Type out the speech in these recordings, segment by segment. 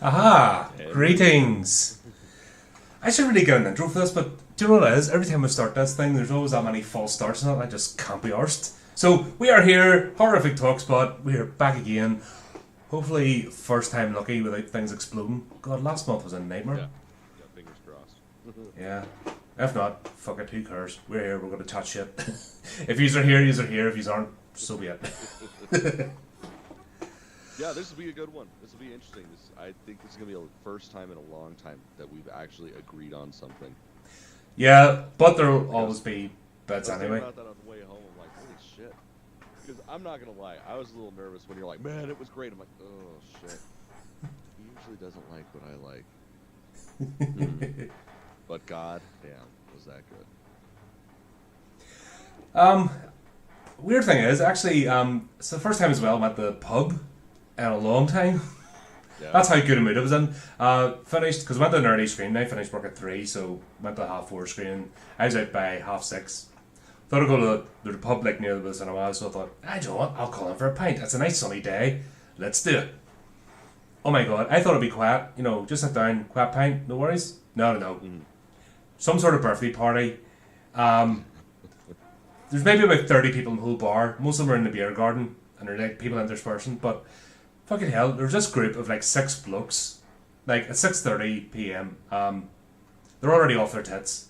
Aha! Greetings! I should really get an intro for this, but do you know what it is? Every time we start this thing, there's always that many false starts and I just can't be arsed. So, we are here, Horrific Talkspot, we are back again. Hopefully, first time lucky without things exploding. God, last month was a nightmare. Yeah, fingers crossed. Yeah. If not, fuck it, who cares? We're here, we're gonna chat shit. If yous are here, yous are here. If yous aren't, so be it. Yeah, this will be a good one. This will be interesting. I think this is going to be the first time in a long time that we've actually agreed on something. Yeah, but there'll always be bets anyway. I was thinking about that on the way home. I'm like, holy shit. Because I'm not going to lie, I was a little nervous when you're like, man, it was great. I'm like, oh, shit. He usually doesn't like what I like. But god damn, was that good. Weird thing is, actually, it's the first time as well I'm at the pub in a long time. Yeah. That's how good a mood I was in. Finished, because I went to an early screen, I finished work at 3, so went to 4:30 screen. I was out by 6:30. Thought I'd go to the pub like near the cinema, so I thought, I don't know what, I'll call in for a pint. It's a nice sunny day. Let's do it. Oh my god, I thought it'd be quiet. You know, just sit down, quiet pint, no worries. No. Some sort of birthday party. There's maybe about 30 people in the whole bar. Most of them are in the beer garden, and they're like people interspersing, but fucking hell, there's this group of like 6 blokes, like at 6:30 p.m. They're already off their tits,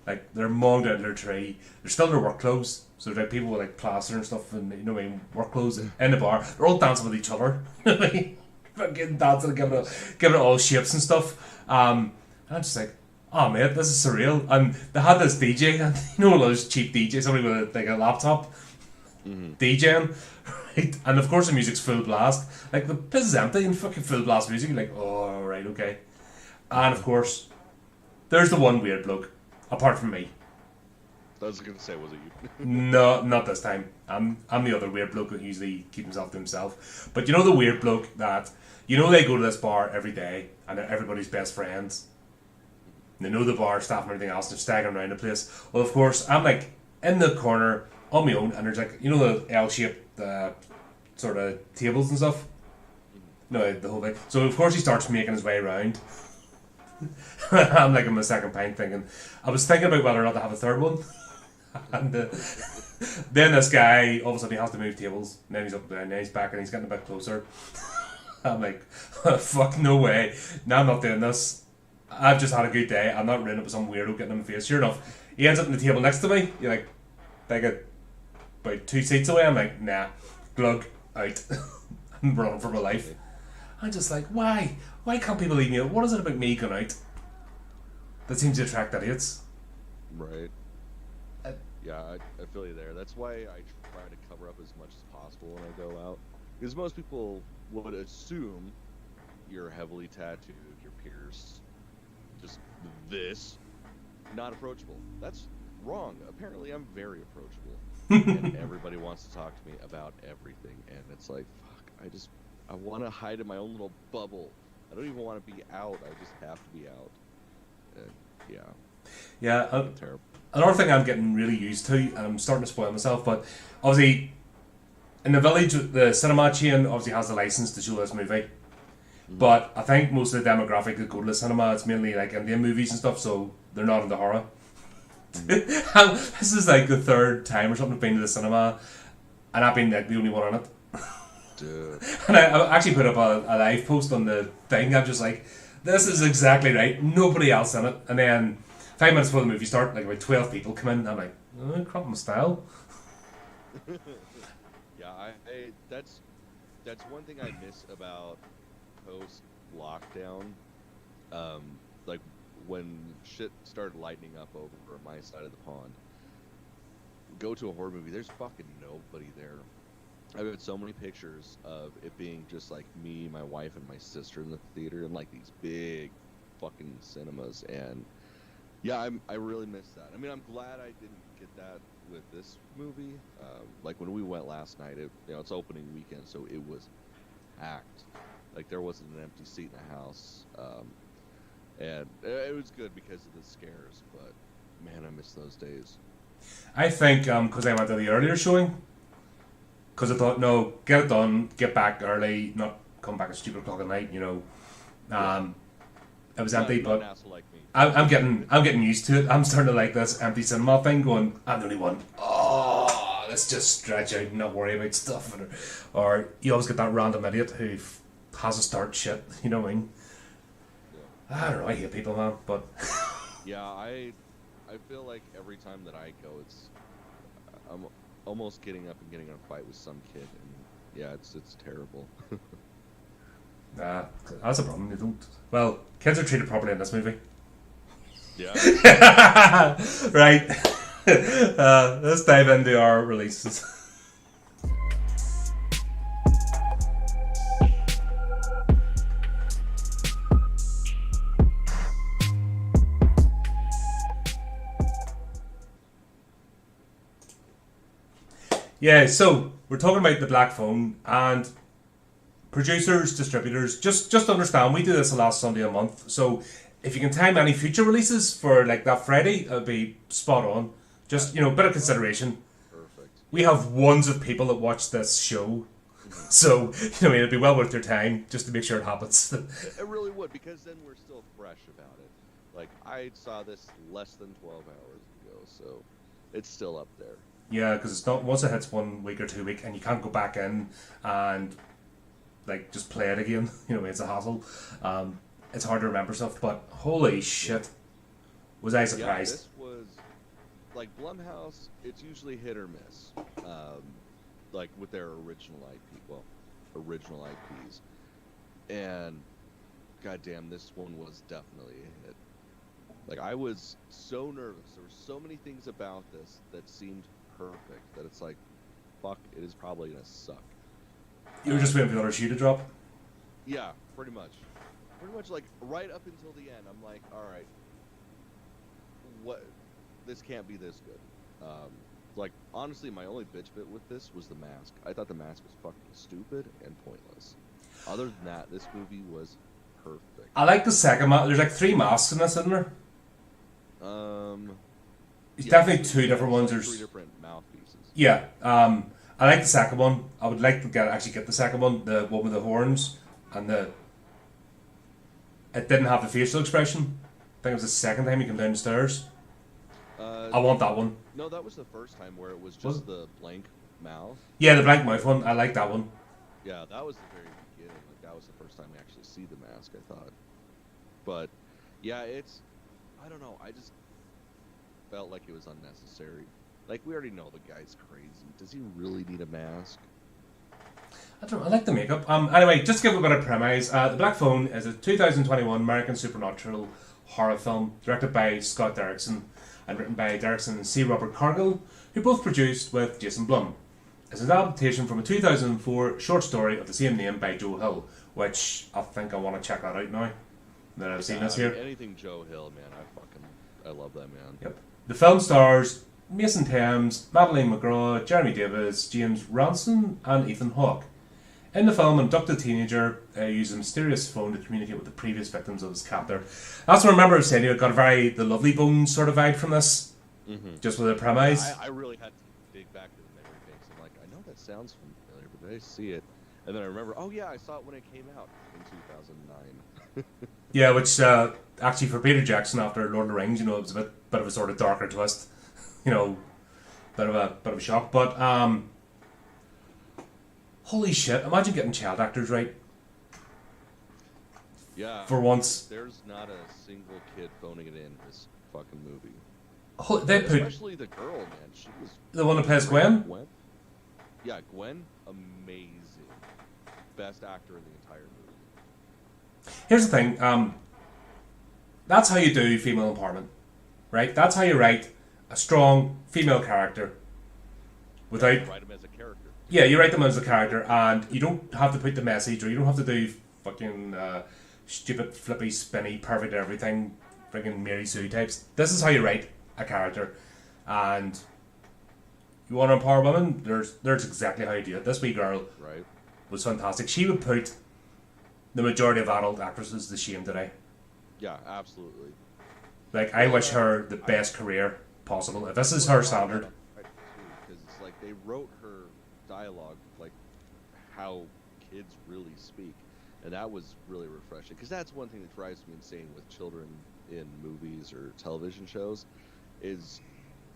like they're monged out of their tree. They're still in their work clothes, so there's like people with like plaster and stuff, and you know what I mean, work clothes in the bar. They're all dancing with each other, fucking dancing, giving it all shapes and stuff. And I'm just like, oh mate, this is surreal. And they had this DJ, and you know one of those cheap DJs, somebody with like a laptop DJing. Right? And of course the music's full blast. Like the place is empty and fucking full blast music. You're like, oh right, okay. And of course, there's the one weird bloke, apart from me. I was going to say, was it you? No, not this time. I'm the other weird bloke who usually keeps himself to himself. But you know the weird bloke that, you know, they go to this bar every day and they're everybody's best friends. They know the bar staff and everything else. They're staggering around the place. Well, of course, I'm like in the corner on my own, and there's like, you know, the L-shaped sort of tables and stuff. No, the whole thing. So of course he starts making his way around. I'm like on my second pint thinking. I was thinking about whether or not to have a third one. And then this guy all of a sudden he has to move tables. And then he's up there, and then he's back, and he's getting a bit closer. I'm like, fuck, no way. No, I'm not doing this. I've just had a good day. I'm not ruining it with some weirdo getting in my face. Sure enough, he ends up on the table next to me. You're like about 2 seats away. I'm like, nah, glug, out. I'm running for my life. I'm just like, why? Why can't people leave me out? What is it about me going out that seems to attract idiots? Right. Yeah, I feel you there. That's why I try to cover up as much as possible when I go out. Because most people would assume you're heavily tattooed, you're pierced, just this, not approachable. That's wrong. Apparently I'm very approachable. And everybody wants to talk to me about everything. And it's like, fuck, I want to hide in my own little bubble. I don't even want to be out. I just have to be out. And yeah. Yeah. Terrible. Another thing I'm getting really used to, and I'm starting to spoil myself, but obviously in the village, the cinema chain obviously has the license to show this movie. But I think most of the demographic that go to the cinema, it's mainly like Indian movies and stuff, so they're not into horror. This is like the 3rd time or something I've been to the cinema, and I've been like the only one on it. Dude. And I actually put up a live post on the thing. I'm just like, this is exactly right. Nobody else in it. And then 5 minutes before the movie start, like about 12 people come in. And I'm like, oh, crap my style. Yeah, that's one thing I miss about post lockdown. Like when shit started lightening up over my side of the pond. Go to a horror movie, there's fucking nobody there. I've got so many pictures of it being just like me, my wife, and my sister in the theater, and like these big fucking cinemas. And yeah, I really miss that. I mean, I'm glad I didn't get that with this movie. Like when we went last night, it's opening weekend, so it was packed. Like there wasn't an empty seat in the house, and it was good because of the scares. But man, I miss those days. I think because I went to the earlier showing, because I thought, no, get it done, get back early, not come back at stupid o'clock at night, you know, It was empty, Not an but asshole like me. I'm getting used to it. I'm starting to like this empty cinema thing. Going, I'm the only one. Oh, let's just stretch out and not worry about stuff. Or you always get that random idiot who has to start shit. You know what I mean? Yeah. I don't know. I hate people, man. But Yeah, I feel like every time that I go, I'm almost getting up and getting in a fight with some kid, and yeah, it's terrible. that's a problem. You don't. Well, kids are treated properly in this movie. Yeah. Right. Let's dive into our releases. Yeah, so we're talking about the Black Phone, and producers, distributors, just understand we do this the last Sunday a month. So if you can time any future releases for like that Friday, it'll be spot on. Just, a bit of consideration. Perfect. We have ones of people that watch this show. So, it'd be well worth your time just to make sure it happens. It really would, because then we're still fresh about it. Like, I saw this less than 12 hours ago, so it's still up there. Yeah, because it's not, once it hits 1 week or 2 week and you can't go back in and like just play it again, it's a hassle. It's hard to remember stuff, but holy shit, was I surprised. Yeah, this was, like, Blumhouse, it's usually hit or miss, like with their original IPs. And goddamn, this one was definitely a hit. Like, I was so nervous. There were so many things about this that seemed perfect that it's like, fuck, it is probably gonna suck. You were just waiting for the other shoe to drop? Yeah, pretty much. Pretty much, like, right up until the end, I'm like, alright, this can't be this good. Like, honestly, my only bitch bit with this was the mask. I thought the mask was fucking stupid and pointless. Other than that, this movie was perfect. I like the second mask. There's like 3 masks in this, isn't there? It's definitely 2 different ones. Like There's 3 different mouthpieces. Yeah, I like the second one. I would like to actually get the second one, the one with the horns, and it didn't have the facial expression. I think it was the second time he came down the stairs. I want that one. No, that was the first time where it was just the blank mouth. Yeah, the blank mouth one. I like that one. Yeah, that was the very beginning. Like, that was the first time we actually see the mask, I thought. But yeah, I don't know. I just felt like it was unnecessary. Like, we already know the guy's crazy. Does he really need a mask? I don't know. I like the makeup. Anyway, just to give a bit of premise, The Black Phone is a 2021 American supernatural horror film directed by Scott Derrickson and written by Derrickson and C. Robert Cargill, who both produced with Jason Blum. It's an adaptation from a 2004 short story of the same name by Joe Hill, which I think I want to check that out now that I've seen this here. Anything Joe Hill, man, I love that man. Yep. The film stars Mason Thames, Madeline McGraw, Jeremy Davis, James Ranson, and Ethan Hawke. In the film, an abducted teenager uses a mysterious phone to communicate with the previous victims of his captor. That's what I remember saying. It got a very The Lovely Bones sort of vibe from this, just with the premise. I really had to dig back to the memory banks. I'm like, I know that sounds familiar, but did I see it? And then I remember, oh yeah, I saw it when it came out in 2009. Yeah, which actually for Peter Jackson after Lord of the Rings, it was a bit of a sort of darker twist, bit of a shock. But holy shit! Imagine getting child actors right. Yeah. For once, there's not a single kid phoning it in this fucking movie. Especially the girl, man. She was the one that plays Gwen. Yeah, Gwen, amazing. Best actor in the entire movie. Here's the thing. That's how you do female empowerment, right? That's how you write a strong female character. Without you write them as a character. Yeah, you write them as a character, and you don't have to put the message, or you don't have to do fucking stupid, flippy, spinny, perfect everything, friggin' Mary Sue types. This is how you write a character, and you want to empower women. There's exactly how you do it. This wee girl was fantastic. She would put the majority of adult actresses to shame today. Yeah, absolutely. Like, I wish her the best career possible. If this is her standard. Because it's like they wrote her dialogue like how kids really speak. and that was really refreshing because that's one thing that drives me insane with children in movies or television shows is,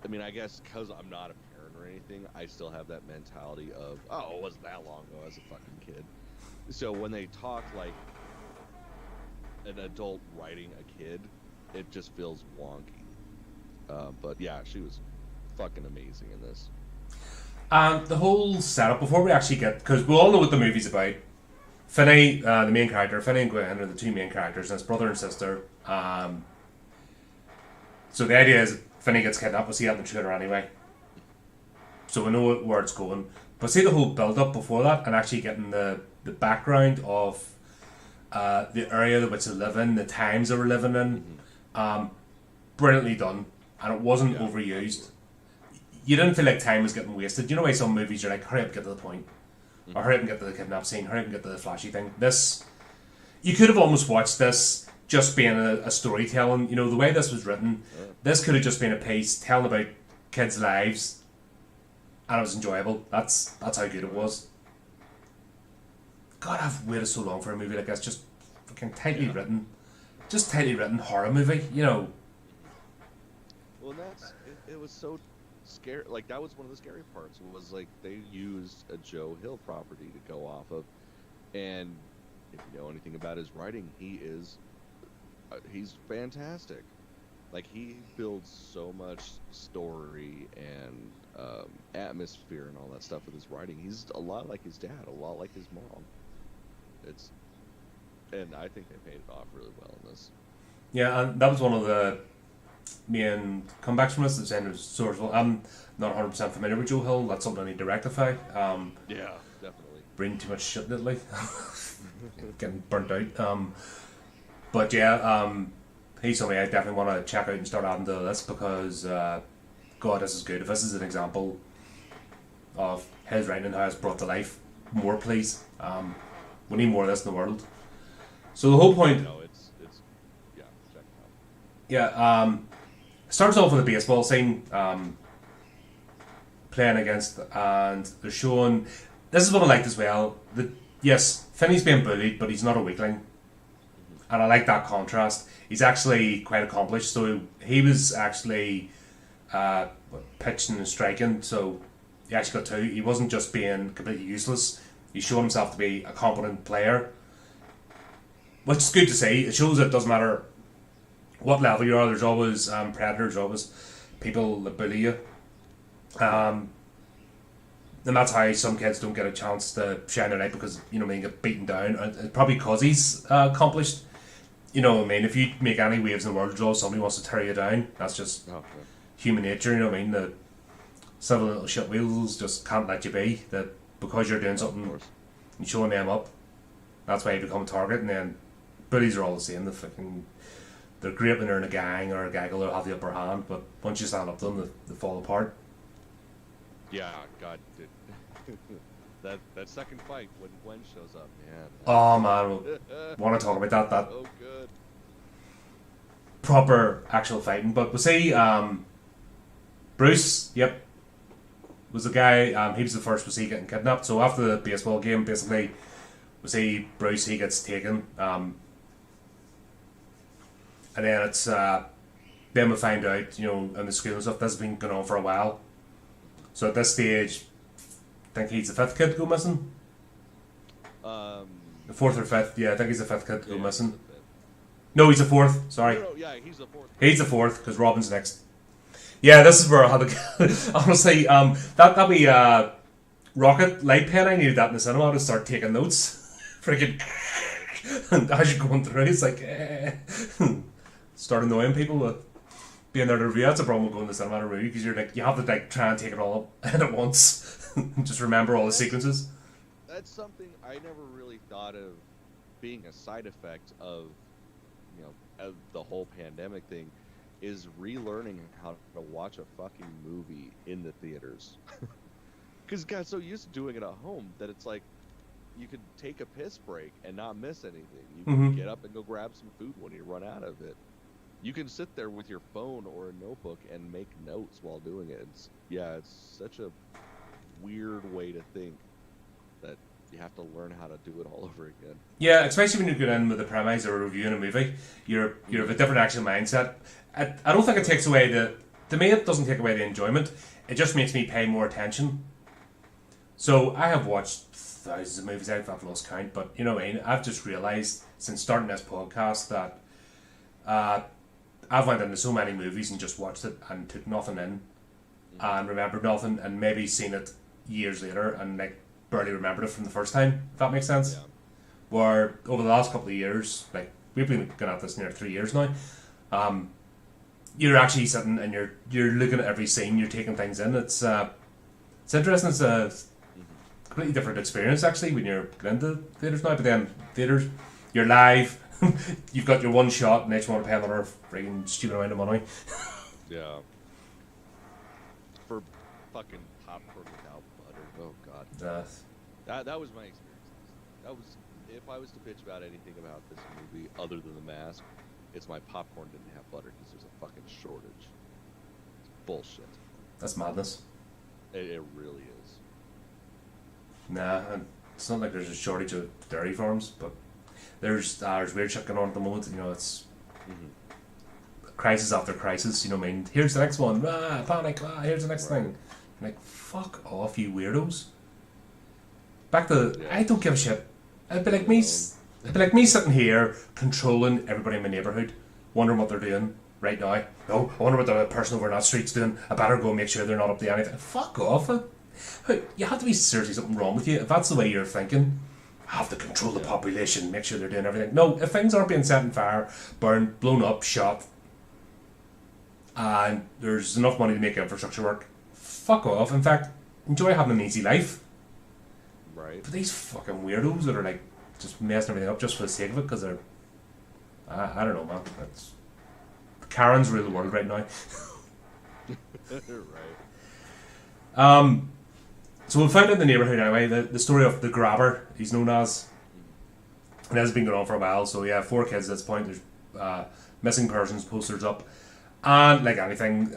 I mean, I guess because I'm not a parent or anything, I still have that mentality of, oh, it wasn't that long ago as a fucking kid. So when they talk like an adult writing a kid, it just feels wonky. But yeah, she was fucking amazing in this. The whole setup, before we actually get, because we all know what the movie's about. Finney, the main character, Finney and Gwen are the two main characters, and his brother and sister. So the idea is Finney gets kidnapped, we'll see that in the trailer anyway. So we know where it's going. But see the whole build up before that, and actually getting the background of the area that which they live in, the times they were living in. Brilliantly done, and it wasn't overused. You didn't feel like time was getting wasted. You know why some movies you're like, hurry up, get to the point, or hurry up and get to the kidnap scene, hurry up and get to the flashy thing. This, you could have almost watched this just being a storytelling. You know, the way this was written, this could have just been a piece telling about kids' lives, and it was enjoyable. That's how good it was. God, I've waited so long for a movie like this. Just fucking tightly written, just tightly written horror movie. You know. Well, that's it was so scary. Like that was one of the scary parts. Was like they used a Joe Hill property to go off of, and if you know anything about his writing, he's fantastic. Like he builds so much story and atmosphere and all that stuff with his writing. He's a lot like his dad, a lot like his mom. And I think they paid it off really well in this. Yeah, and that was one of the main comebacks from this. Saying it was sort of, I'm not 100% familiar with Joe Hill. That's something I need to rectify. Yeah, definitely. Bring too much shit lately. Getting burnt out. But yeah, he's somebody I definitely want to check out and start adding to this because, God, this is good. If this is an example of his writing and how it's brought to life, more please. We need more of this in the world. So the whole point. No, it's yeah, check it out. Yeah, starts off with a baseball scene, playing against, and they're showing. This is what I liked as well. Yes, Finney's being bullied, but he's not a weakling, and I like that contrast. He's actually quite accomplished. So he was actually pitching and striking. So he actually got two. He wasn't just being completely useless. He showed himself to be a competent player, which is good to see. It shows that it doesn't matter what level you are. There's always predators, always people that bully you. And that's how some kids don't get a chance to shine their light because, you know what I mean, get beaten down. And probably because he's accomplished. You know what I mean? If you make any waves in the world, Joel, somebody wants to tear you down. That's just human nature, you know what I mean? The several little shit wheels just can't let you be. That because you're doing something and showing them up, that's why you become a target. And then bullies are all the same. They're great when they're in a gang or a gaggle or have the upper hand, but once you stand up to them, they fall apart. Yeah, God, that second fight when Gwen shows up, man. Oh man, want to talk about that? Oh, good. Proper actual fighting. But we see Bruce. Yep, was the guy. He was the first. Was he getting kidnapped? So after the baseball game, basically, we see Bruce. He gets taken. And then it's then we find out, you know, in the school and stuff, this has been going on for a while. So at this stage, I think he's the fifth kid to go missing. The fourth or fifth, yeah, I think he's the fifth kid to go missing. No, he's the fourth. Sorry. No, yeah, he's the fourth. He's the fourth because Robin's next. Yeah, this is where I had to. Honestly, that'd be rocket light pen. I needed that in the cinema to start taking notes. Freaking. And as you're going through, it's like start annoying people with being there to review. That's a problem with going to the cinema to review because you're like you have to like try and take it all up at once and just remember all the sequences. That's something I never really thought of being a side effect of, you know, of the whole pandemic thing, is relearning how to watch a fucking movie in the theaters. Because got so used to doing it at home that it's like you could take a piss break and not miss anything. You can get up and go grab some food when you run out of it. You can sit there with your phone or a notebook and make notes while doing it. It's such a weird way to think that you have to learn how to do it all over again. Yeah, especially when you go in with the premise or reviewing a movie, you're of a different action mindset. I don't think it takes away to me it doesn't take away the enjoyment. It just makes me pay more attention. So I have watched thousands of movies. I've lost count, but you know what I mean. I've just realised since starting this podcast that I've went into so many movies and just watched it and took nothing in and remembered nothing, and maybe seen it years later and like barely remembered it from the first time. If that makes sense. Yeah. Where over the last couple of years, like we've been going at this near 3 years now, you're actually sitting and you're looking at every scene, you're taking things in. It's interesting. It's a completely different experience actually when you're going into theatres now. But then theatres, you're live. You've got your one shot, and they just want to pay another freaking stupid amount of money. Yeah. For fucking popcorn without butter. Oh god. That was my experience. That was, if I was to bitch about anything about this movie other than the mask, it's my popcorn didn't have butter because there's a fucking shortage. It's bullshit. That's madness. It really is. Nah, and it's not like there's a shortage of dairy farms, but there's weird shit going on at the moment. You know, it's crisis after crisis. You know what I mean? Here's the next one. Panic. Here's the next thing. Like, fuck off, you weirdos. Back to I don't give a shit. It'd be like me sitting here controlling everybody in my neighbourhood, wondering what they're doing right now. Oh, I wonder what the person over in that street's doing. I better go and make sure they're not up to anything. Fuck off. You have to be seriously something wrong with you if that's the way you're thinking. I have to control the population, make sure they're doing everything. No, if things aren't being set on fire, burned, blown up, shot, and there's enough money to make infrastructure work, fuck off. In fact, enjoy having an easy life. Right. But these fucking weirdos that are like just messing everything up just for the sake of it because they're I don't know, man. It's Karen's rule the world right now. Right. So we found in the neighbourhood anyway the story of the grabber, he's known as, and has been going on for a while. So yeah, 4 kids at this point. There's missing persons posters up, and like anything,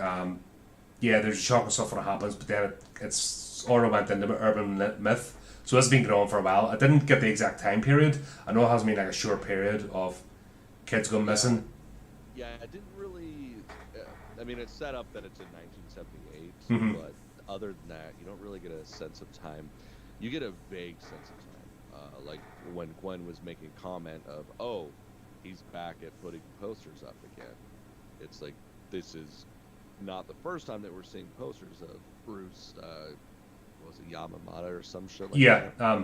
yeah, there's shocking stuff when it happens, but then it's all went into urban myth. So this has been going on for a while. I didn't get the exact time period. I know it hasn't been like a short period of kids going missing. Yeah, it didn't really. I mean, it's set up that it's in 1978, but other than that, you don't really get a sense of time. You get a vague sense of time, like when Gwen was making a comment of, "Oh, he's back at putting posters up again." It's like this is not the first time that we're seeing posters of Bruce. Was it Yamamata or some shit like that? Yeah.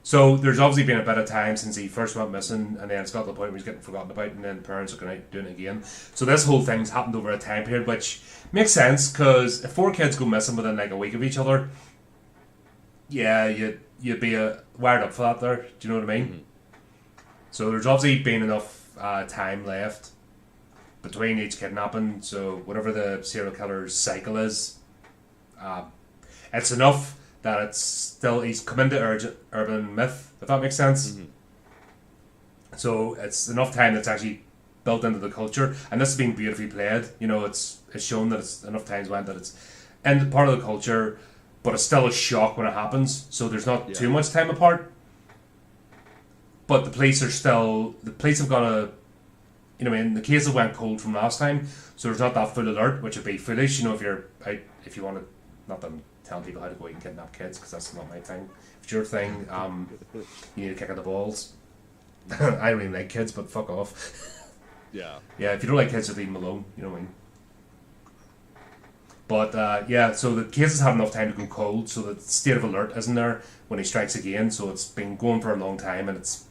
So there's obviously been a bit of time since he first went missing, and then it's got to the point where he's getting forgotten about, and then parents are going out doing it again. So this whole thing's happened over a time period, which makes sense because if 4 kids go missing within like a week of each other, yeah, you'd be wired up for that there. Do you know what I mean? So there's obviously been enough time left between each kidnapping. So whatever the serial killer's cycle is, it's enough that it's still he's come into urban myth, if that makes sense. So it's enough time that's actually built into the culture, and this has been beautifully played. You know, it's shown that it's enough times went that it's in part of the culture, but it's still a shock when it happens. So there's not too much time apart. But the police have got a, you know, in the case it went cold from last time, so there's not that full alert, which would be foolish. You know, if you're out, if you want to, not that I'm telling people how to go out and kidnap kids because that's not my thing. If it's your thing, you need to kick at the balls. I don't even like kids, but fuck off. Yeah. Yeah, if you don't like kids, just leave them alone. You know what I mean? But yeah, so the cases have enough time to go cold, so the state of alert isn't there when he strikes again. So it's been going for a long time, and it's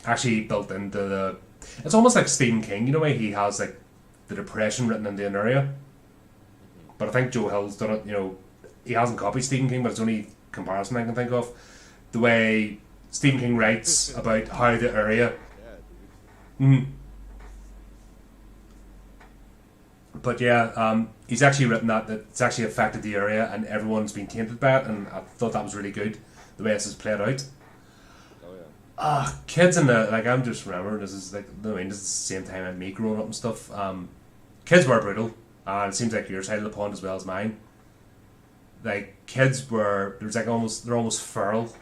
actually built into the. It's almost like Stephen King, you know, why he has like the depression written in the area. But I think Joe Hill's done it. You know, he hasn't copied Stephen King, but it's the only comparison I can think of. The way Stephen King writes about how the area. But yeah, he's actually written that it's actually affected the area and everyone's been tainted by it, and I thought that was really good, the way this is played out. Oh yeah. Kids in the, like, I'm just remembering, this is like, I mean, this is the same time as me growing up and stuff. Kids were brutal, and it seems like your side of the pond as well as mine. Like, kids were, they're almost feral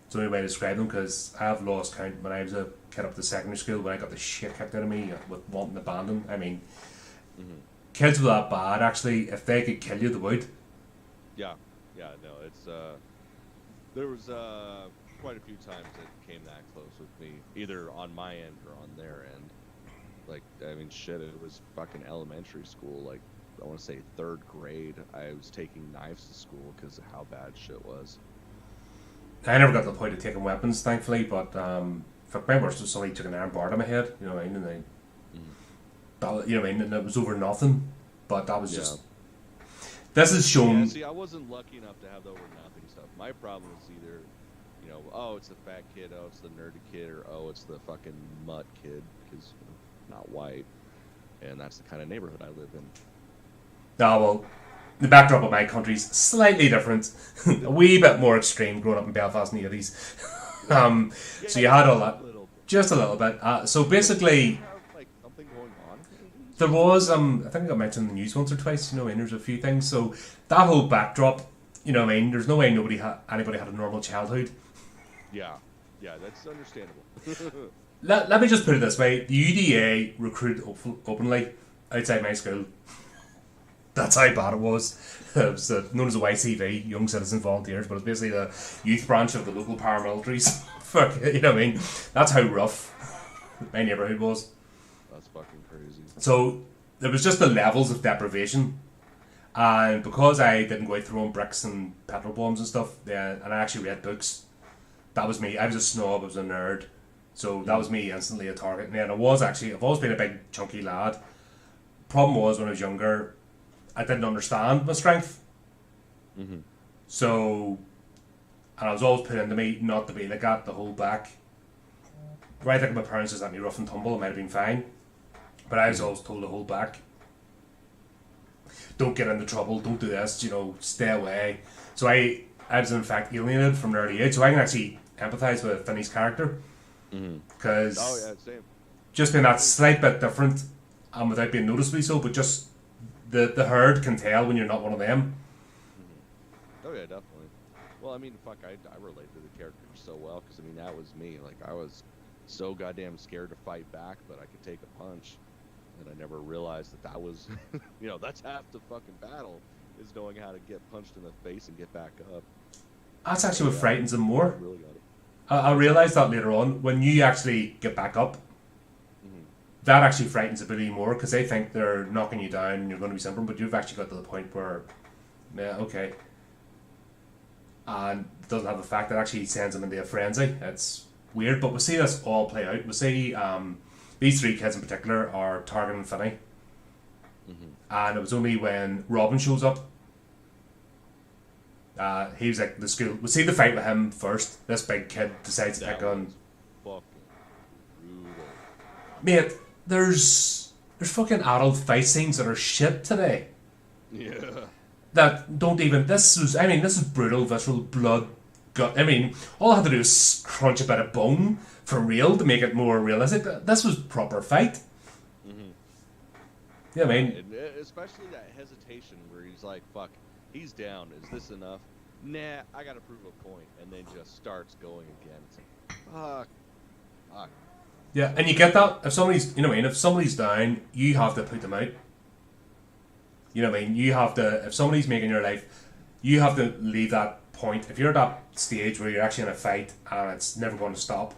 It's the only way to describe them, because I have lost count when I was a kid up to secondary school when I got the shit kicked out of me with wanting to abandon. I mean, kids were that bad, actually. If they could kill you, they would. Yeah, no, it's, there was, quite a few times it came that close with me, either on my end or on their end. Like, I mean, shit, it was fucking elementary school, like, I want to say 3rd grade, I was taking knives to school because of how bad shit was. I never got to the point of taking weapons, thankfully, but fuck, my worst was somebody took an iron bar to my head, you know what I mean, and they, that, you know what I mean, and it was over nothing, but that was just, this is shown. Yeah, see, I wasn't lucky enough to have the over nothing stuff. My problem is either, you know, oh, it's the fat kid, oh, it's the nerdy kid, or oh, it's the fucking mutt kid, because not white, and that's the kind of neighborhood I live in. Ah, well, the backdrop of my country's slightly different, a wee bit more extreme growing up in Belfast in the 80s. So you had all that, just a little bit. So basically, Something going on? there was, I think I got mentioned in the news once or twice, you know, and there's a few things. So that whole backdrop, you know what I mean, there's no way anybody had a normal childhood. Yeah, that's understandable. Let me just put it this way, the UDA recruited openly outside my school. That's how bad it was. It was known as the YCV, Young Citizen Volunteers, but it's basically the youth branch of the local paramilitaries. Fuck, you know what I mean? That's how rough my neighbourhood was. That's fucking crazy. So there was just the levels of deprivation, and because I didn't go out throwing bricks and petrol bombs and stuff, and I actually read books, that was me. I was a snob, I was a nerd, so that was me instantly a target. And then I've always been a big chunky lad. Problem was, when I was younger, I didn't understand my strength. So, and I was always put into me not to be like that, to hold back. Right, I think my parents just let me rough and tumble, it might have been fine. But I was always told to hold back. Don't get into trouble, don't do this, you know, stay away. So I was in fact alienated from an early age, so I can actually empathise with Finney's character. Because just being that slight bit different, and without being noticeably so, but just the herd can tell when you're not one of them. Oh yeah, definitely. Well, I mean, fuck, I relate to the character so well, because I mean, that was me. Like, I was so goddamn scared to fight back, but I could take a punch, and I never realized that was, you know, that's half the fucking battle, is knowing how to get punched in the face and get back up. That's actually what frightens them more. I really got it. I realised that later on, when you actually get back up, that actually frightens a bit more, because they think they're knocking you down and you're going to be simpering, but you've actually got to the point where, yeah, okay. And it doesn't have the fact that actually sends them into a frenzy. It's weird, but we see this all play out. We see these 3 kids in particular are targeting Finney. And it was only when Robin shows up, he was like, the school, we see the fight with him first. This big kid decides to pick on. Fucking brutal. Mate, there's fucking adult fight scenes that are shit today. Yeah. That don't even, this is brutal, visceral, blood, gut. I mean, all I had to do is crunch a bit of bone for real to make it more realistic. This was proper fight. Yeah, I mean, and especially that hesitation where he's like, fuck, he's down, is this enough? Nah, I gotta prove a point, and then just starts going again. It's like, fuck. Yeah, and you get that, if somebody's, you know what I mean, if somebody's down, you have to put them out. You know what I mean, you have to, if somebody's making your life, you have to leave that point. If you're at that stage where you're actually in a fight and it's never going to stop,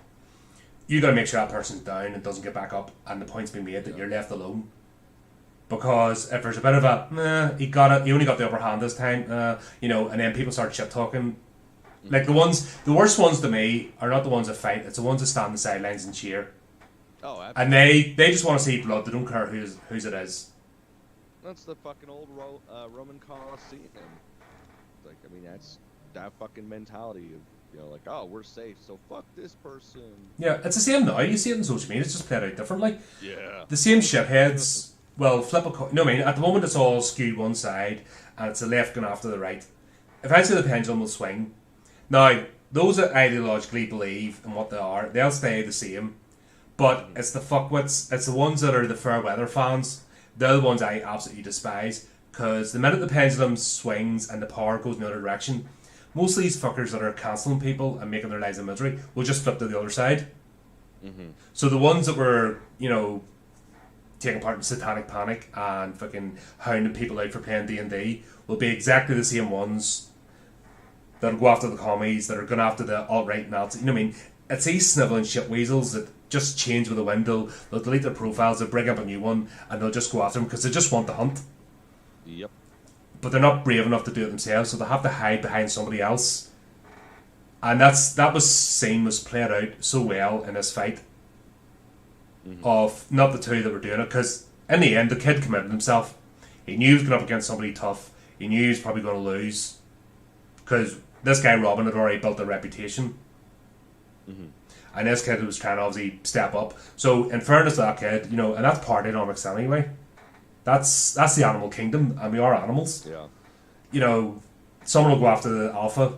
you got to make sure that person's down and doesn't get back up, and the point's been made that you're left alone. Because if there's a bit of a, he only got the upper hand this time, you know, and then people start shit talking. Like the worst ones to me are not the ones that fight, it's the ones that stand on the sidelines and cheer. Oh, absolutely. And they just want to see blood, they don't care whose it is. That's the fucking old Roman Colosseum. Like, I mean, that's that fucking mentality of, you know, like, oh, we're safe, so fuck this person. Yeah, it's the same now. You see it in social media, it's just played out differently. Yeah. The same shitheads, well, flip a coin. No, I mean, at the moment it's all skewed one side, and it's the left going after the right. If I say the pendulum will swing, now, those that ideologically believe in what they are, they'll stay the same. But it's the fuckwits, it's the ones that are the fair weather fans, they're the ones I absolutely despise. Because the minute the pendulum swings and the power goes in the other direction, most of these fuckers that are cancelling people and making their lives a misery will just flip to the other side. So the ones that were, taking part in Satanic Panic and fucking hounding people out for playing D&D will be exactly the same ones that'll go after the commies, that are going after the alt-right Nazi. You know what I mean? It's these snivelling shit weasels that just change with the wind. They'll delete their profiles, they'll bring up a new one, and they'll just go after them because they just want the hunt. Yep. But they're not brave enough to do it themselves, so they have to hide behind somebody else. And that was played out so well in this fight. Of not the two that were doing it, because in the end the kid committed himself. He knew he was going up against somebody tough. He knew he was probably going to lose, because this guy Robin had already built a reputation, and this kid was trying to obviously step up. So in fairness to that kid, and that's part economics anyway. That's the animal kingdom, and we are animals. Yeah. Someone will go after the alpha,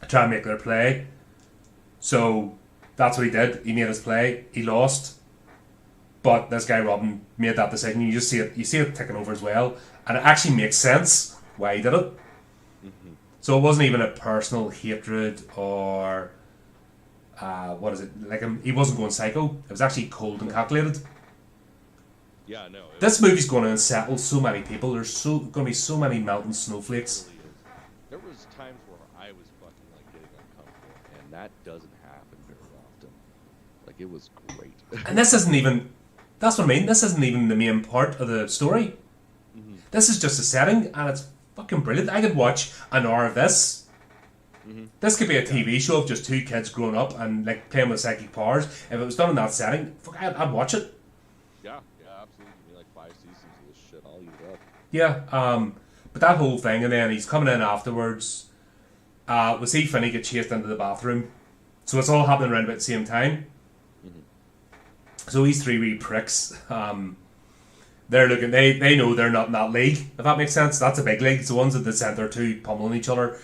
try and make their play. So that's what he did. He made his play. He lost. But this guy Robin made that decision. You just see it. You see it ticking over as well, and it actually makes sense why he did it. So it wasn't even a personal hatred or he wasn't going psycho. It was actually cold and calculated. Yeah, no. This movie's going to unsettle so many people. There's going to be so many melting snowflakes. Really is. There was times where I was fucking getting uncomfortable, and that doesn't happen very often. It was great. And this isn't even. That's what I mean. This isn't even the main part of the story. This is just a setting, and it's fucking brilliant. I could watch an hour of this. This could be a TV show of just two kids growing up and playing with psychic powers. If it was done in that setting, I'd watch it. Yeah, absolutely. 5 seasons of this shit, I'll eat it up. Yeah, but that whole thing, and then he's coming in afterwards. We see Finney get chased into the bathroom, so it's all happening around about the same time. So these three wee pricks, they're looking. They know they're not in that league. If that makes sense, that's a big league. It's the ones at the centre two pummeling each other.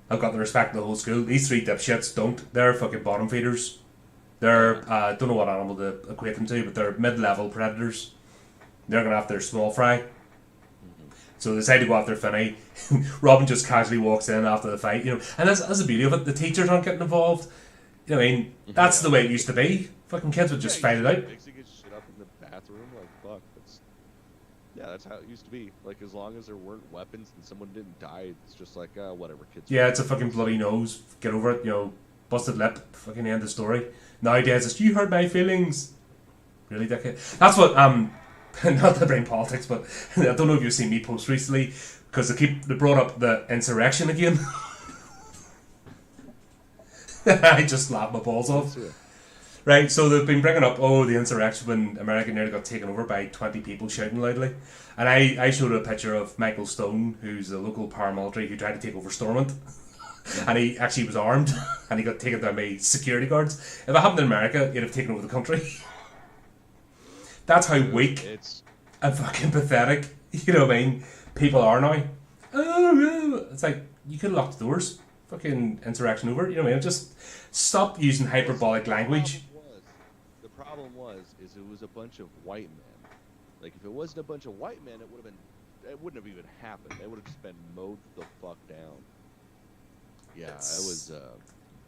I've got the respect of the whole school. These three dipshits don't. They're fucking bottom feeders. They're don't know what animal to equate them to, but they're mid-level predators. They're gonna have their small fry. So they decide to go after Finney. Robin just casually walks in after the fight, and that's the beauty of it. The teachers aren't getting involved. You know what I mean? That's the way it used to be. Fucking kids would just fight it out. Mixing his shit up in the bathroom, fuck. That's how it used to be. As long as there weren't weapons and someone didn't die, it's just whatever, kids. Yeah, it's a fucking bloody nose. Get over it, busted lip. Fucking end of story. Nowadays, it's you hurt my feelings. Really, dickhead. That's what not to bring politics, but I don't know if you've seen me post recently because they brought up the insurrection again. I just laughed my balls off. Right, so they've been bringing up, the insurrection when America nearly got taken over by 20 people shouting loudly. And I showed a picture of Michael Stone, who's a local paramilitary who tried to take over Stormont. And he actually was armed, and he got taken down by security guards. If it happened in America, he'd have taken over the country. That's how weak and fucking pathetic, people are now. It's you could lock the doors. Fucking insurrection over. Just stop using hyperbolic language. The problem was it was a bunch of white men. If it wasn't a bunch of white men, it wouldn't have even happened. They would have just been mowed the fuck down. Yeah, it was.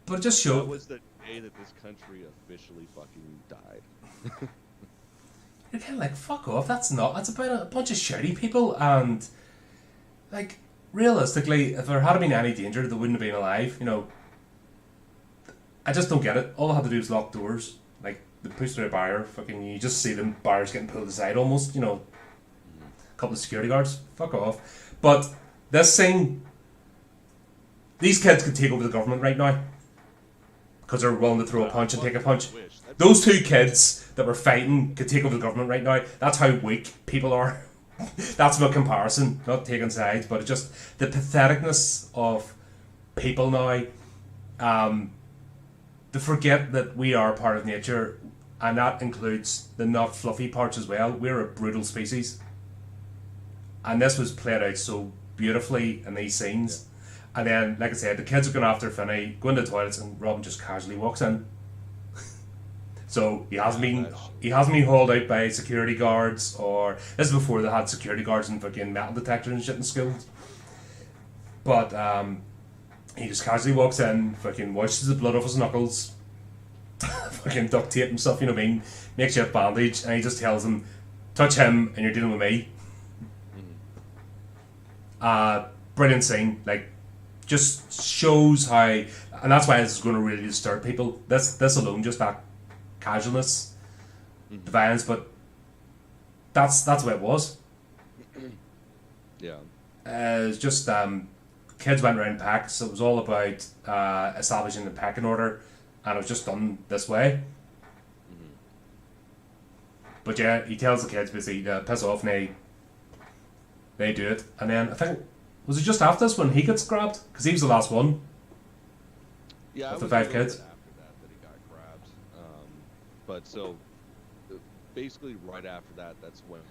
But it just showed. That was the day that this country officially fucking died. You're kind of fuck off. That's about a bunch of shouty people, and realistically, if there had been any danger, they wouldn't have been alive. I just don't get it. All they had to do was lock doors. They push through a barrier. Fucking, you just see them barriers getting pulled aside almost. A couple of security guards. Fuck off. But this thing, these kids could take over the government right now because they're willing to throw a punch and take a punch. Those two kids that were fighting could take over the government right now. That's how weak people are. That's my comparison, not taking sides, but it's just the patheticness of people now. To forget that we are part of nature, and that includes the not fluffy parts as well. We're a brutal species, and this was played out so beautifully in these scenes. Yeah. And then, like I said, the kids are going after Finney, go into the toilets, and Robin just casually walks in. So he hasn't been hauled out by security guards, or this is before they had security guards and fucking metal detectors and shit in schools. But He just casually walks in, fucking washes the blood off his knuckles, fucking duct tape and stuff, you know what I mean? Makes you a bandage, and he just tells him, touch him and you're dealing with me. Brilliant scene. Like, just shows how, and that's why this is going to really disturb people. This alone, just that casualness, the violence, but that's what it was. Yeah. It's just kids went around packs. So it was all about establishing the pecking order, and it was just done this way. But yeah, he tells the kids basically to piss off, and they do it. And then I think, was it just after this when he gets grabbed? Because he was the last one. Yeah, of the 5 kids. After that he got grabbed. But so basically right after that, that's when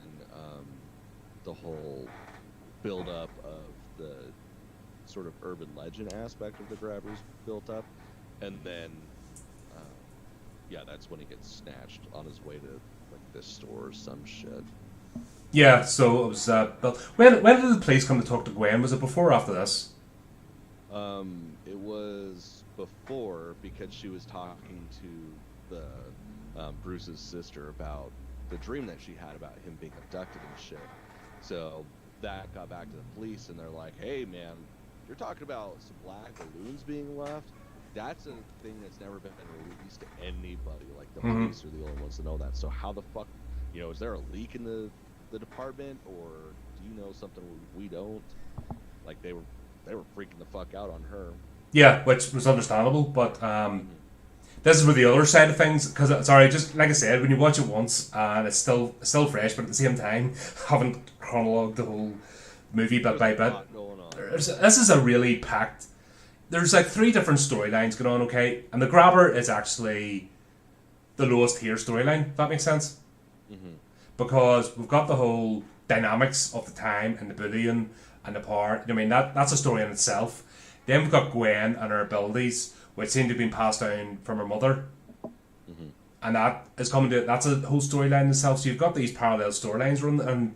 the whole build up of the sort of urban legend aspect of the grabbers built up, and then that's when he gets snatched on his way to like this store or some shit. Yeah, so it was. When did the police come to talk to Gwen? Was it before or after this? It was before, because she was talking to the Bruce's sister about the dream that she had about him being abducted and shit. So that got back to the police, and they're like, "Hey, man, you're talking about some black balloons being left. That's a thing that's never been released to anybody. Like the police are the only ones to know that. So how the fuck, is there a leak in the department, or do you know something we don't?" Like they were freaking the fuck out on her. Yeah, which was understandable, but this is where the other side of things, because sorry, just like I said, when you watch it once and it's still fresh, but at the same time, haven't chronologued the whole movie bit by bit. This is a really packed. There's like 3 different storylines going on, okay, and the grabber is actually the lowest tier storyline. If that makes sense. Because we've got the whole dynamics of the time and the bullying and the power. I mean, that's a story in itself. Then we've got Gwen and her abilities, which seem to have been passed down from her mother. And that is coming to, that's a whole storyline in itself. So you've got these parallel storylines running, and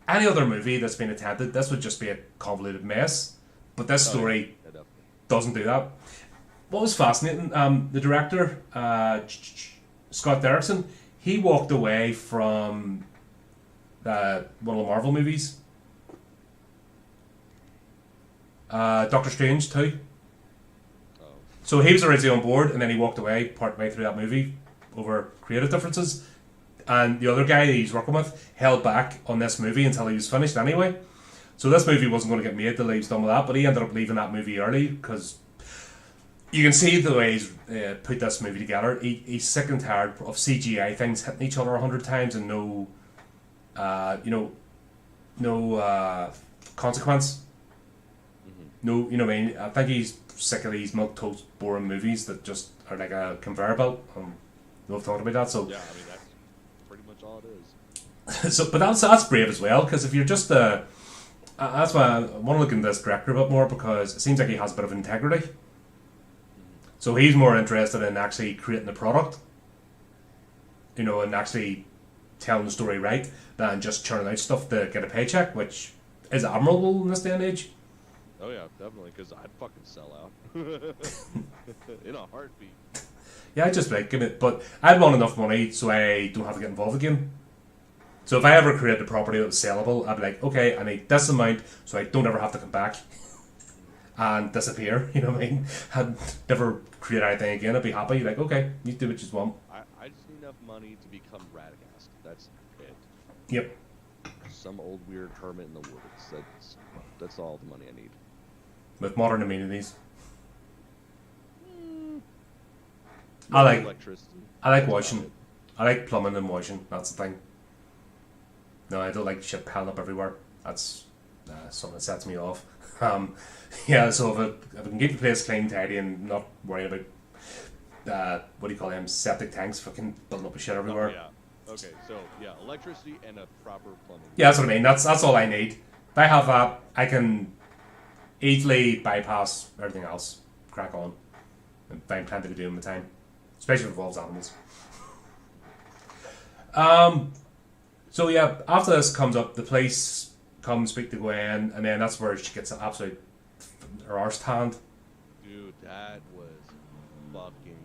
any other movie that's been attempted, this would just be a convoluted mess. But this story doesn't do that. What was fascinating, the director, Scott Derrickson, he walked away from one of the Marvel movies. Doctor Strange too. So he was originally on board, and then he walked away partway through that movie over creative differences. And the other guy that he's working with held back on this movie until he was finished anyway. So this movie wasn't going to get made till he was done with that, but he ended up leaving that movie early because you can see the way he's put this movie together. He's sick and tired of CGI things hitting each other 100 times and no consequence. No, you know what I mean? I think he's sick of these milquetoast boring movies that just are like a conveyor belt. We've talked about that, so yeah, I mean that's pretty much all it is. So, but that's brave as well, because if you're just that's why I want to look into this director a bit more, because it seems like he has a bit of integrity. So he's more interested in actually creating the product, and actually telling the story right, than just churning out stuff to get a paycheck, which is admirable in this day and age. Oh yeah, definitely, because I'd fucking sell out in a heartbeat. Yeah, I'd just like, give it, but I'd want enough money so I don't have to get involved again. So if I ever created a property that was sellable, I'd be like, okay, I need this amount so I don't ever have to come back and disappear, you know what I mean? I'd never create anything again. I'd be happy, like, okay, you do what you want. I just need enough money to become Radagast. That's it. Yep. Some old weird hermit in the woods. That's all the money I need. With modern amenities. I like electricity. I like washing. I like plumbing and washing. That's the thing. No, I don't like shit piling up everywhere. That's something that sets me off. Yeah, so if I can keep the place clean, tidy, and not worry about what do you call them, septic tanks, fucking building up with shit everywhere. Oh, yeah. Okay, so yeah, electricity and a proper plumbing. Yeah, that's what I mean. That's all I need. If I have that, I can easily bypass everything else. Crack on and find plenty to do in my time, especially if it involves animals. So yeah, after this comes up, the police come speak to Gwen, and then that's where she gets an absolute her arse tanned That was fucking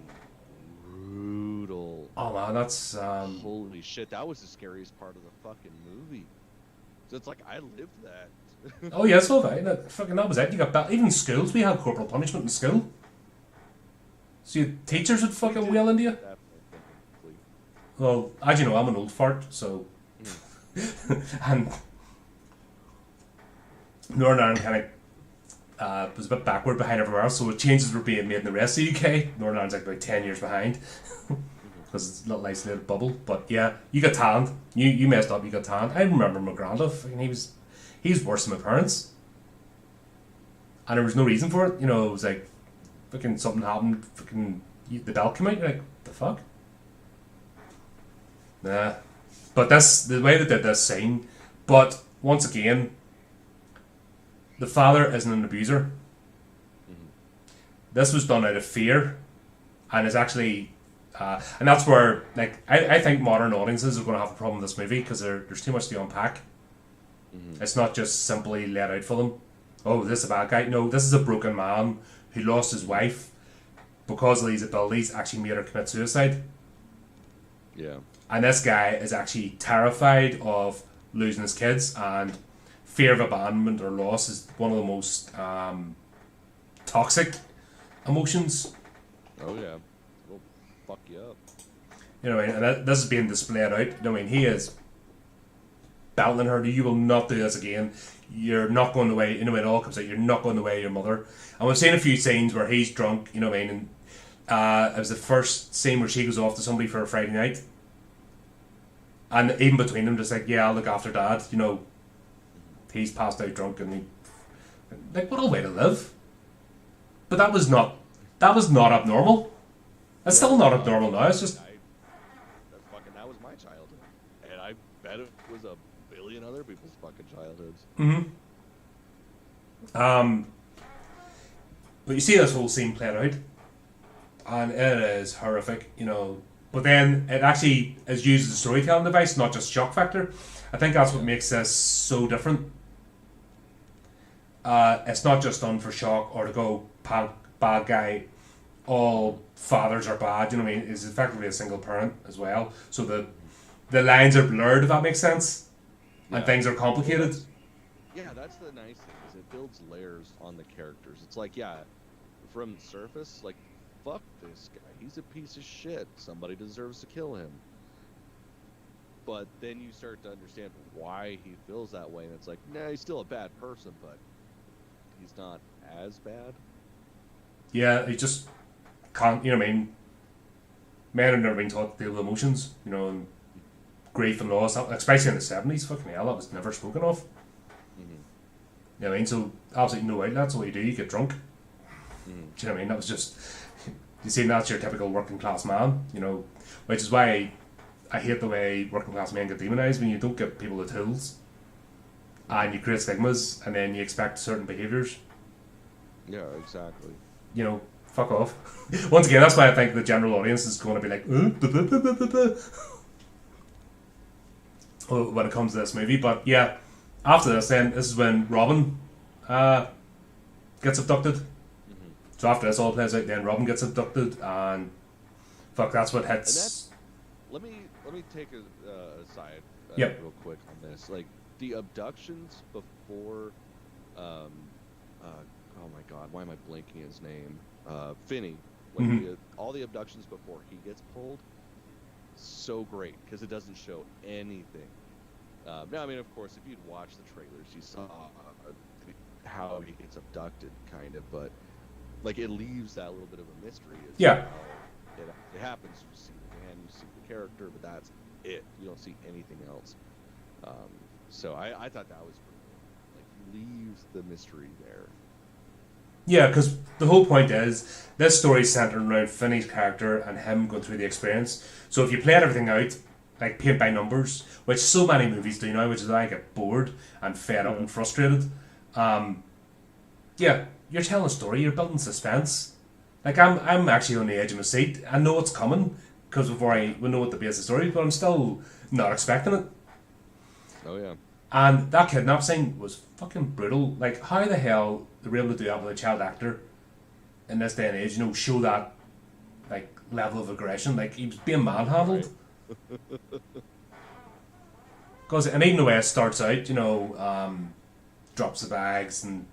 brutal. Oh man, that's Holy shit, that was the scariest part of the fucking movie. So it's like I lived that. oh yeah, so have I. That was it. You got even in schools we had corporal punishment in school. So your teachers would fucking wail into you. Well, as you know, I'm an old fart, so and Northern Ireland kind of was a bit backward behind everywhere else, so changes were being made in the rest of the UK. Northern Ireland's like about 10 years behind because it's a little isolated bubble. But yeah, you got tanned. You messed up. You got tanned. I remember my granddad. He was worse than my parents, and there was no reason for it. You know, it was like fucking something happened. Fucking the bell came out. You're like, the fuck. Nah, but that's the way they did this scene. But once again, the father isn't an abuser. Mm-hmm. This was done out of fear, and is actually, and that's where like I think modern audiences are going to have a problem with this movie because there's too much to unpack. Mm-hmm. It's not just simply let out for them. Oh, this is a bad guy. No, this is a broken man who lost his wife because of these abilities. Actually, made her commit suicide. Yeah. And this guy is actually terrified of losing his kids, and fear of abandonment or loss is one of the most toxic emotions. Oh yeah, it'll fuck you up. You know what I mean? And this is being displayed out. You know what I mean? He is battling her. You will not do this again. You're not going the way. You know, it all comes out. You're not going the way of your mother. And we've seen a few scenes where he's drunk. You know what I mean? And it was the first scene where she goes off to somebody for a Friday night. And even between them, just like, yeah, I'll look after dad. You know, he's passed out drunk, and he, like, what a way to live. But that was not abnormal. It's still not abnormal now. It's just that was my childhood, and I bet it was a billion other people's fucking childhoods. But you see this whole scene played out, and it is horrific. You know. But then it actually is used as a storytelling device, not just shock factor. I think that's what makes this so different. It's not just done for shock or to go bad guy. All fathers are bad. You know what I mean? It's effectively a single parent as well. So the lines are blurred, if that makes sense, and things are complicated. Yeah, that's the nice thing is it builds layers on the characters. It's like from the surface, like, fuck this guy. He's a piece of shit. Somebody deserves to kill him. But then you start to understand why he feels that way, and it's like, nah, he's still a bad person, but he's not as bad. Yeah, he just can't, you know what I mean? Men have never been taught to deal with emotions, you know, and grief and loss, especially in the 70s, fucking hell, that was never spoken of. Mm-hmm. You know what I mean? So, absolutely no outlet, so what you do, you get drunk. Mm-hmm. Do you know what I mean? That was just... You see, that's your typical working class man, you know, which is why I hate the way working class men get demonised when you don't give people the tools and you create stigmas and then you expect certain behaviours. Yeah, exactly. You know, fuck off. Once again, that's why I think the general audience is going to be like, when it comes to this movie. But yeah, after this, then this is when Robin gets abducted. So after this all plays out, then Robin gets abducted, and fuck, that's what hits. Let me take a aside real quick on this. Like the abductions before, oh my god, why am I blanking his name? Finney. Like all the abductions before he gets pulled, so great because it doesn't show anything. Now, I mean, of course, if you'd watched the trailers, you saw how he gets abducted, kind of, but. Like, it leaves that little bit of a mystery. Yeah. It happens. You see the man, you see the character, but that's it. You don't see anything else. So I thought that was pretty cool. Like, he leaves the mystery there. Yeah, because the whole point is, this story is centered around Finney's character and him going through the experience. So if you plan everything out, like paint by numbers, which so many movies do now, which is why I get bored and fed up and frustrated. Yeah. You're telling a story, you're building suspense. Like, I'm actually on the edge of my seat. I know it's coming, because we know what the base of the story is, but I'm still not expecting it. Oh, yeah. And that kidnap scene was fucking brutal. Like, how the hell they were able to do that with a child actor in this day and age, you know, show that like level of aggression. Like he was being manhandled. Because and even the way it starts out, you know, drops the bags and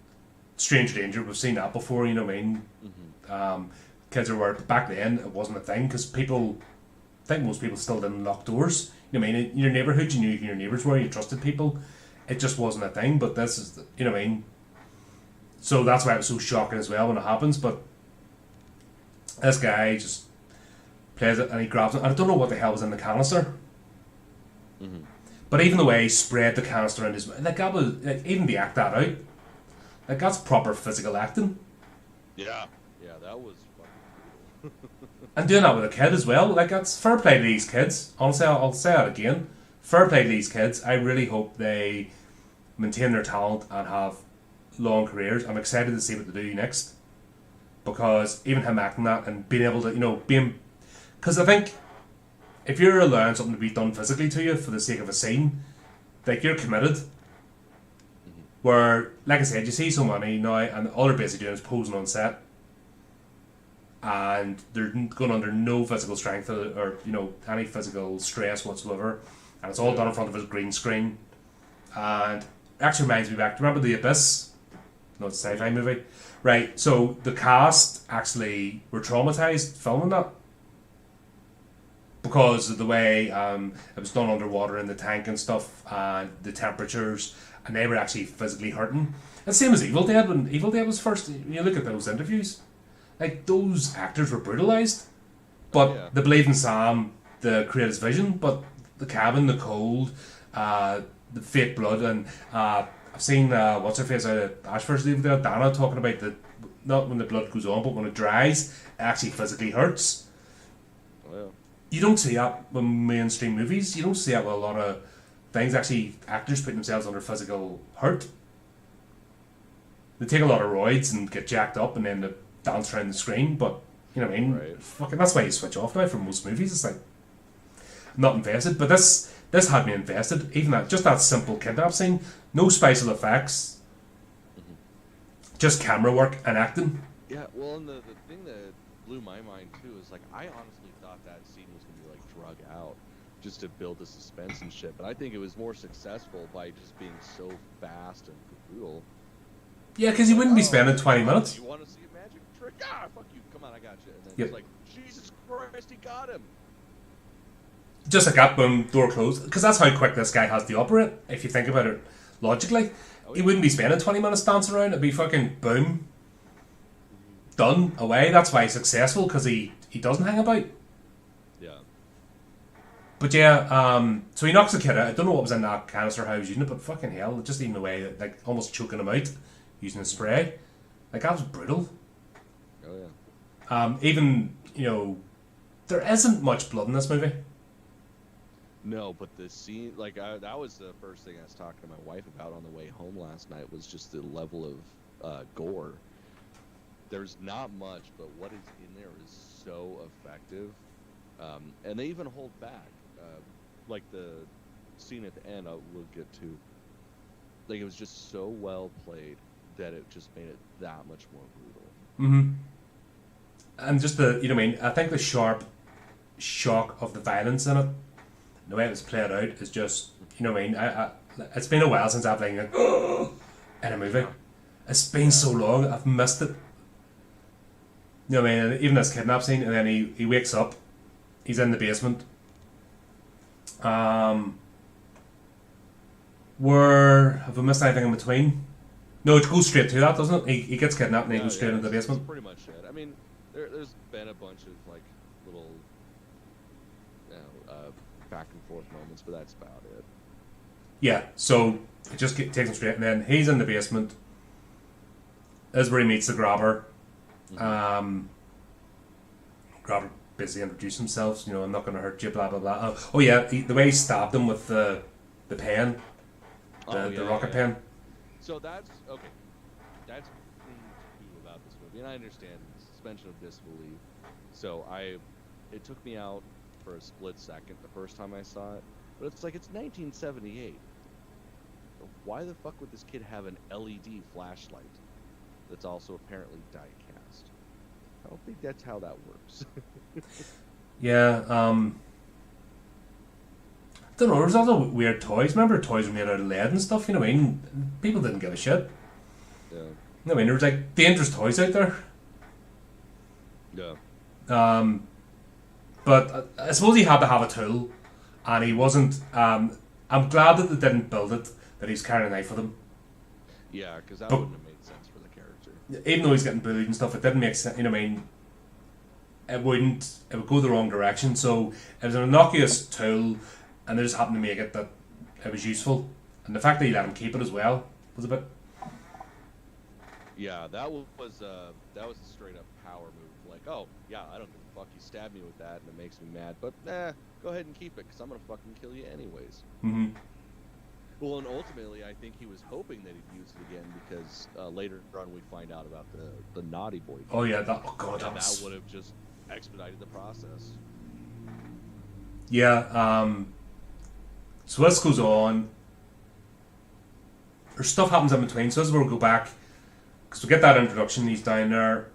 stranger danger. We've seen that before. You know what I mean? Kids are worried. Back then, it wasn't a thing because people. I think most people still didn't lock doors. You know what I mean? In your neighbourhood, you knew who your neighbours were. You trusted people. It just wasn't a thing. But this is, you know what I mean? So that's why it was so shocking as well when it happens. But this guy just plays it and he grabs it. And I don't know what the hell was in the canister. But even the way he spread the canister in his mouth, like that was like, even to act that out, like that's proper physical acting. Yeah, that was fucking And doing that with a kid as well, like that's fair play to these kids. Honestly, I'll say that again. Fair play to these kids. I really hope they maintain their talent and have long careers. I'm excited to see what they do next. Because even him acting that and being able to, you know, because I think if you're allowing something to be done physically to you for the sake of a scene, like you're committed. Where, like I said, you see so many now, and all they're basically doing is posing on set, and they're going under no physical strength or you know any physical stress whatsoever, and it's all done in front of a green screen. And it actually reminds me back. Do you remember The Abyss? No, it's a sci-fi movie, right? So the cast actually were traumatized filming that. Because of the way it was done underwater in the tank and stuff, and the temperatures, and they were actually physically hurting. And same as Evil Dead, when Evil Dead was first, you look at those interviews, like those actors were brutalised. But they believed in Sam, the creator's vision, but the cabin, the cold, the fake blood, and I've seen, what's her face out of Ashford's Evil Dead, Dana talking about not when the blood goes on, but when it dries, it actually physically hurts. Oh, yeah. You don't see that with mainstream movies. You don't see that with a lot of things. Actually, actors putting themselves under physical hurt. They take a lot of roids and get jacked up and then they dance around the screen. But, you know what I mean? Right. Fucking, that's why you switch off now from most movies. It's like, I'm not invested. But this had me invested. Even just that simple kidnap scene. No special effects. Just camera work and acting. Yeah, well, and the thing that blew my mind, too, is like, I honestly thought that scene was going to be, like, drug out just to build the suspense and shit. But I think it was more successful by just being so fast and brutal. Yeah, because you wouldn't be spending 20 minutes. You want to see a magic trick? Ah, fuck you. Come on, I got you. And then Yep. it's like, Jesus Christ, he got him. Just like that, boom, door closed. Because that's how quick this guy has to operate, if you think about it logically. He wouldn't be spending 20 minutes dancing around. It'd be fucking boom. Done, away. That's why he's successful, because he doesn't hang about. Yeah. But yeah, so he knocks the kid out. I don't know what was in that canister, how he was using it, but fucking hell, just even the way that, like, almost choking him out using a spray. Like, that was brutal. Oh, yeah. Even, you know, there isn't much blood in this movie. No, but the scene, like, that was the first thing I was talking to my wife about on the way home last night, was just the level of gore. There's not much, but what is in there is so effective. And they even hold back. Like the scene at the end, we'll get to. Like, it was just so well played that it just made it that much more brutal. Mm-hmm. And just the, you know what I mean, I think the sharp shock of the violence in it, the way it was played out, is just, you know what I mean, I it's been a while since I've like, in a movie. It's been so long, I've missed it. You know what I mean, even this kidnap scene, and then he wakes up, he's in the basement. Where, have we missed anything in between? No, it goes straight to that, doesn't it? He gets kidnapped and he goes straight into the basement. That's pretty much it. I mean, there's been a bunch of, like, little, you know, back and forth moments, but that's about it. Yeah, so it just takes him straight, and then he's in the basement. This is where he meets the grabber. Grabber basically introduced himself, you know, I'm not going to hurt you, blah, blah, blah. Oh yeah, the way he stabbed him with the pen, the rocket pen. So that's, okay, that's thing two about this movie, and I understand suspension of disbelief. So it took me out for a split second the first time I saw it, but it's like, it's 1978. Why the fuck would this kid have an LED flashlight that's also apparently die-cast? don't think that's how that works. Yeah, don't know, there was also weird toys. Remember toys were made out of lead and stuff, you know what I mean? People didn't give a shit. Yeah. You know what I mean? There was like dangerous toys out there. Yeah. But I suppose he had to have a tool, and he wasn't. I'm glad that they didn't build it, that he's carrying a knife with him. Yeah, because that wouldn't have made sense for the character. Even though he's getting bullied and stuff, it didn't make sense, you know what I mean? It would go the wrong direction. So it was an innocuous tool, and they just happened to make it that it was useful. And the fact that he let him keep it as well was a bit. Yeah, that was a straight up power move. Like, oh yeah, I don't give a fuck. You stabbed me with that, and it makes me mad. But go ahead and keep it, because I'm gonna fucking kill you anyways. Mm-hmm. Well, and ultimately, I think he was hoping that he'd use it again, because later on we find out about the naughty boy. Oh yeah, that. Oh god, that would have just expedited the process. Yeah. So this goes on. There's stuff happens in between. So this is where we go back, because we get that introduction. He's down there.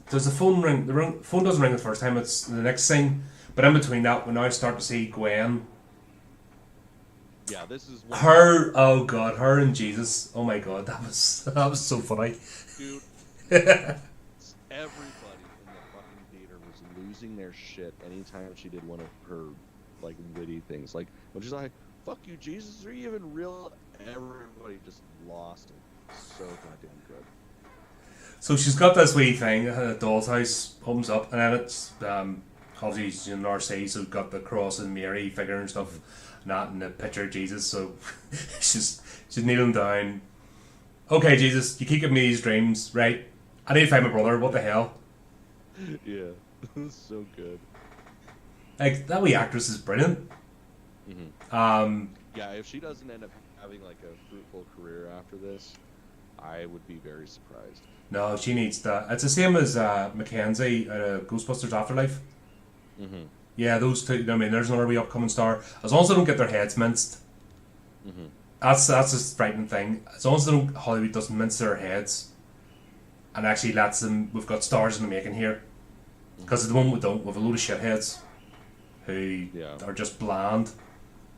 Does the phone ring? The phone doesn't ring the first time. It's the next thing. But in between that, we now start to see Gwen. Yeah, this is her. Oh god, her and Jesus. Oh my god, that was so funny. Dude, everybody in the fucking theater was losing their shit anytime she did one of her like witty things. Like when she's like, "Fuck you, Jesus, are you even real?" Everybody just lost it. So goddamn good. So she's got this wee thing. A doll's house opens up, and then it's obviously she's in RC, so we've got the cross and Mary figure and stuff. Not in the picture of Jesus, so she's kneeling down. Okay, Jesus, you keep giving me these dreams, right? I need to find my brother. What the hell? Yeah, so good. Like that wee actress is brilliant. Mm-hmm. Yeah, if she doesn't end up having like a fruitful career after this, I would be very surprised. No, she needs that. It's the same as Mackenzie out of Ghostbusters Afterlife. Mm-hmm. Yeah, those two. I mean, there's another wee upcoming star. As long as they don't get their heads minced, that's a frightening thing. As long as they don't, Hollywood doesn't mince their heads, and actually lets them. We've got stars in the making here, because at the moment we don't. We have a load of shitheads who are just bland.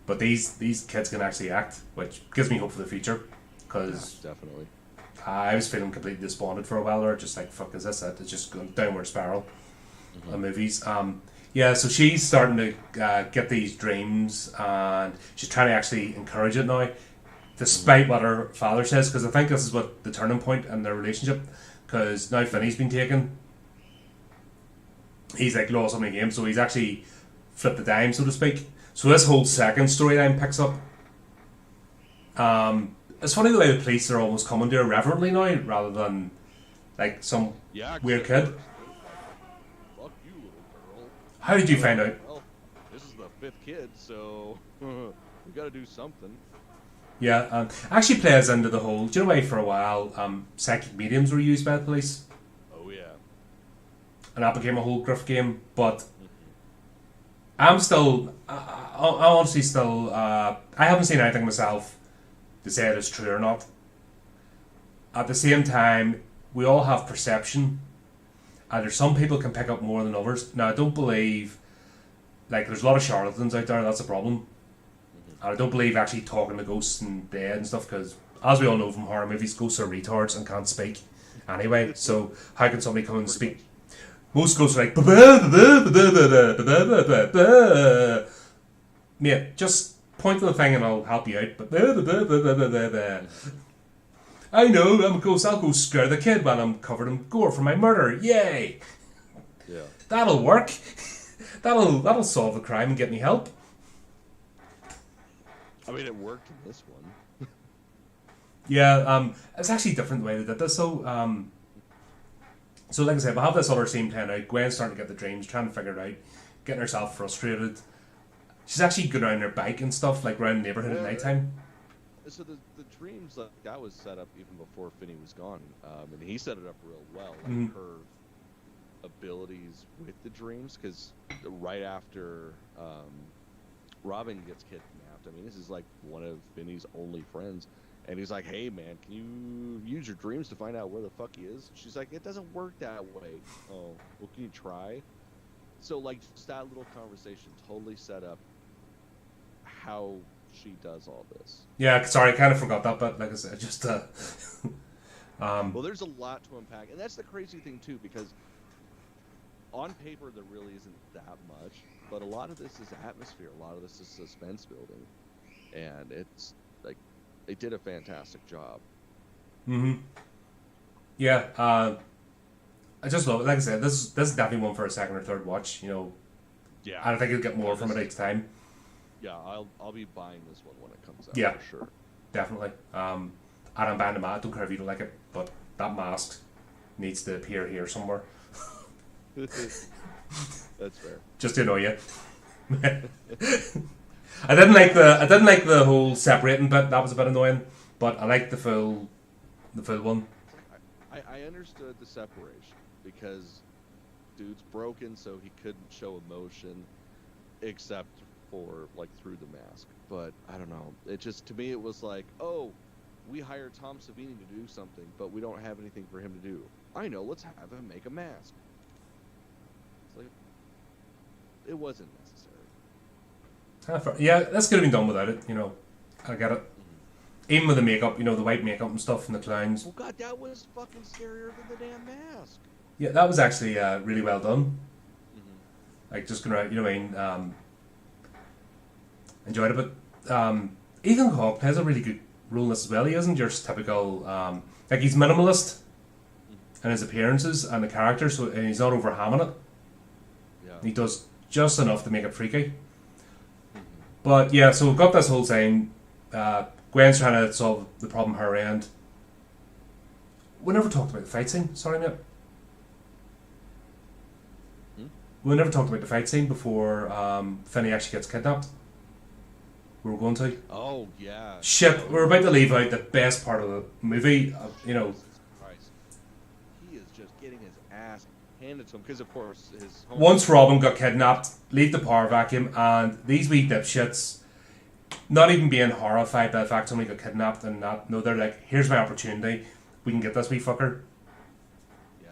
But these kids can actually act, which gives me hope for the future. Because definitely, I was feeling completely despondent for a while there. Just like, fuck, is this it? It's just going downward spiral. The movies. Yeah, so she's starting to get these dreams, and she's trying to actually encourage it now, despite what her father says, because I think this is what the turning point in their relationship, because now Finney's been taken. He's like lost so many games, so he's actually flipped the dime, so to speak. So this whole second storyline picks up. It's funny the way the police are almost coming to her reverently now, rather than like some weird kid. How did you find out? Well, this is the 5th kid, so we gotta do something. Yeah, actually plays into the whole. Do you know why for a while psychic mediums were used by the police? Oh yeah. And that became a whole gruff game, but I'm still, I honestly still, I haven't seen anything myself to say it is true or not. At the same time, we all have perception. And there's some people can pick up more than others. Now, I don't believe, like, there's a lot of charlatans out there, that's a problem. And I don't believe actually talking to ghosts and dead and stuff, because, as we all know from horror movies, ghosts are retards and can't speak anyway. So, how can somebody come and speak? Most ghosts are like, mate, just point to the thing and I'll help you out. I know, I'm a ghost. I'll go scare the kid when I'm covered in gore for my murder. Yay! Yeah. That'll work. That'll solve the crime and get me help. I mean, it worked in this one. Yeah, it's actually different the way they did this. So like I said, we'll have this other scene playing out. Gwen's starting to get the dreams, trying to figure it out, getting herself frustrated. She's actually going around her bike and stuff, like around the neighborhood at night time. So the dreams, like, that was set up even before Finney was gone, and he set it up real well. Like her abilities with the dreams, because right after Robin gets kidnapped, I mean, this is like one of Finney's only friends. And he's like, hey, man, can you use your dreams to find out where the fuck he is? She's like, it doesn't work that way. Oh, well, can you try? So, like, just that little conversation totally set up how she does all this. Yeah, sorry, I kind of forgot that, but like I said, just well, there's a lot to unpack, and that's the crazy thing too, because on paper there really isn't that much, but a lot of this is atmosphere, a lot of this is suspense building, and it's like they did a fantastic job. Yeah, I just love it. Like I said, this is definitely one for a second or third watch. You know, Yeah, I think you'll get more from it each time. Yeah, I'll be buying this one when it comes out. Yeah, for sure. Definitely. And I'm buying the mask. Don't care if you don't like it, but that mask needs to appear here somewhere. That's fair. Just to annoy you. I didn't like the whole separating bit. That was a bit annoying, but I liked the full one. I understood the separation because dude's broken, so he couldn't show emotion except for like through the mask. But I don't know. It just, to me, it was like, oh, we hired Tom Savini to do something, but we don't have anything for him to do. I know, let's have him make a mask. It's like, it wasn't necessary. Yeah, this could have been done without it. You know, I get it. Even with the makeup, you know, the white makeup and stuff, and the clowns. Oh god, that was fucking scarier than the damn mask. Yeah, that was actually really well done. Like, just gonna, you know what I mean? Enjoyed it, but Ethan Hawke plays a really good role in this as well. He isn't your typical, like, he's minimalist in his appearances and the character, so, and he's not overhamming it. Yeah. He does just enough to make it freaky. But yeah, so we've got this whole thing. Gwen's trying to solve the problem her end. We never talked about the fight scene. Sorry, mate. We never talked about the fight scene before Finney actually gets kidnapped. We were going to. Oh, yeah. Shit, we're about to leave out the best part of the movie. You know. Jesus Christ. He is just getting his ass handed to him because, of course, his home. Once Robin got kidnapped, leave the power vacuum, and these wee dipshits, not even being horrified by the fact somebody got kidnapped and that, no, they're like, here's my opportunity. We can get this wee fucker. Yeah.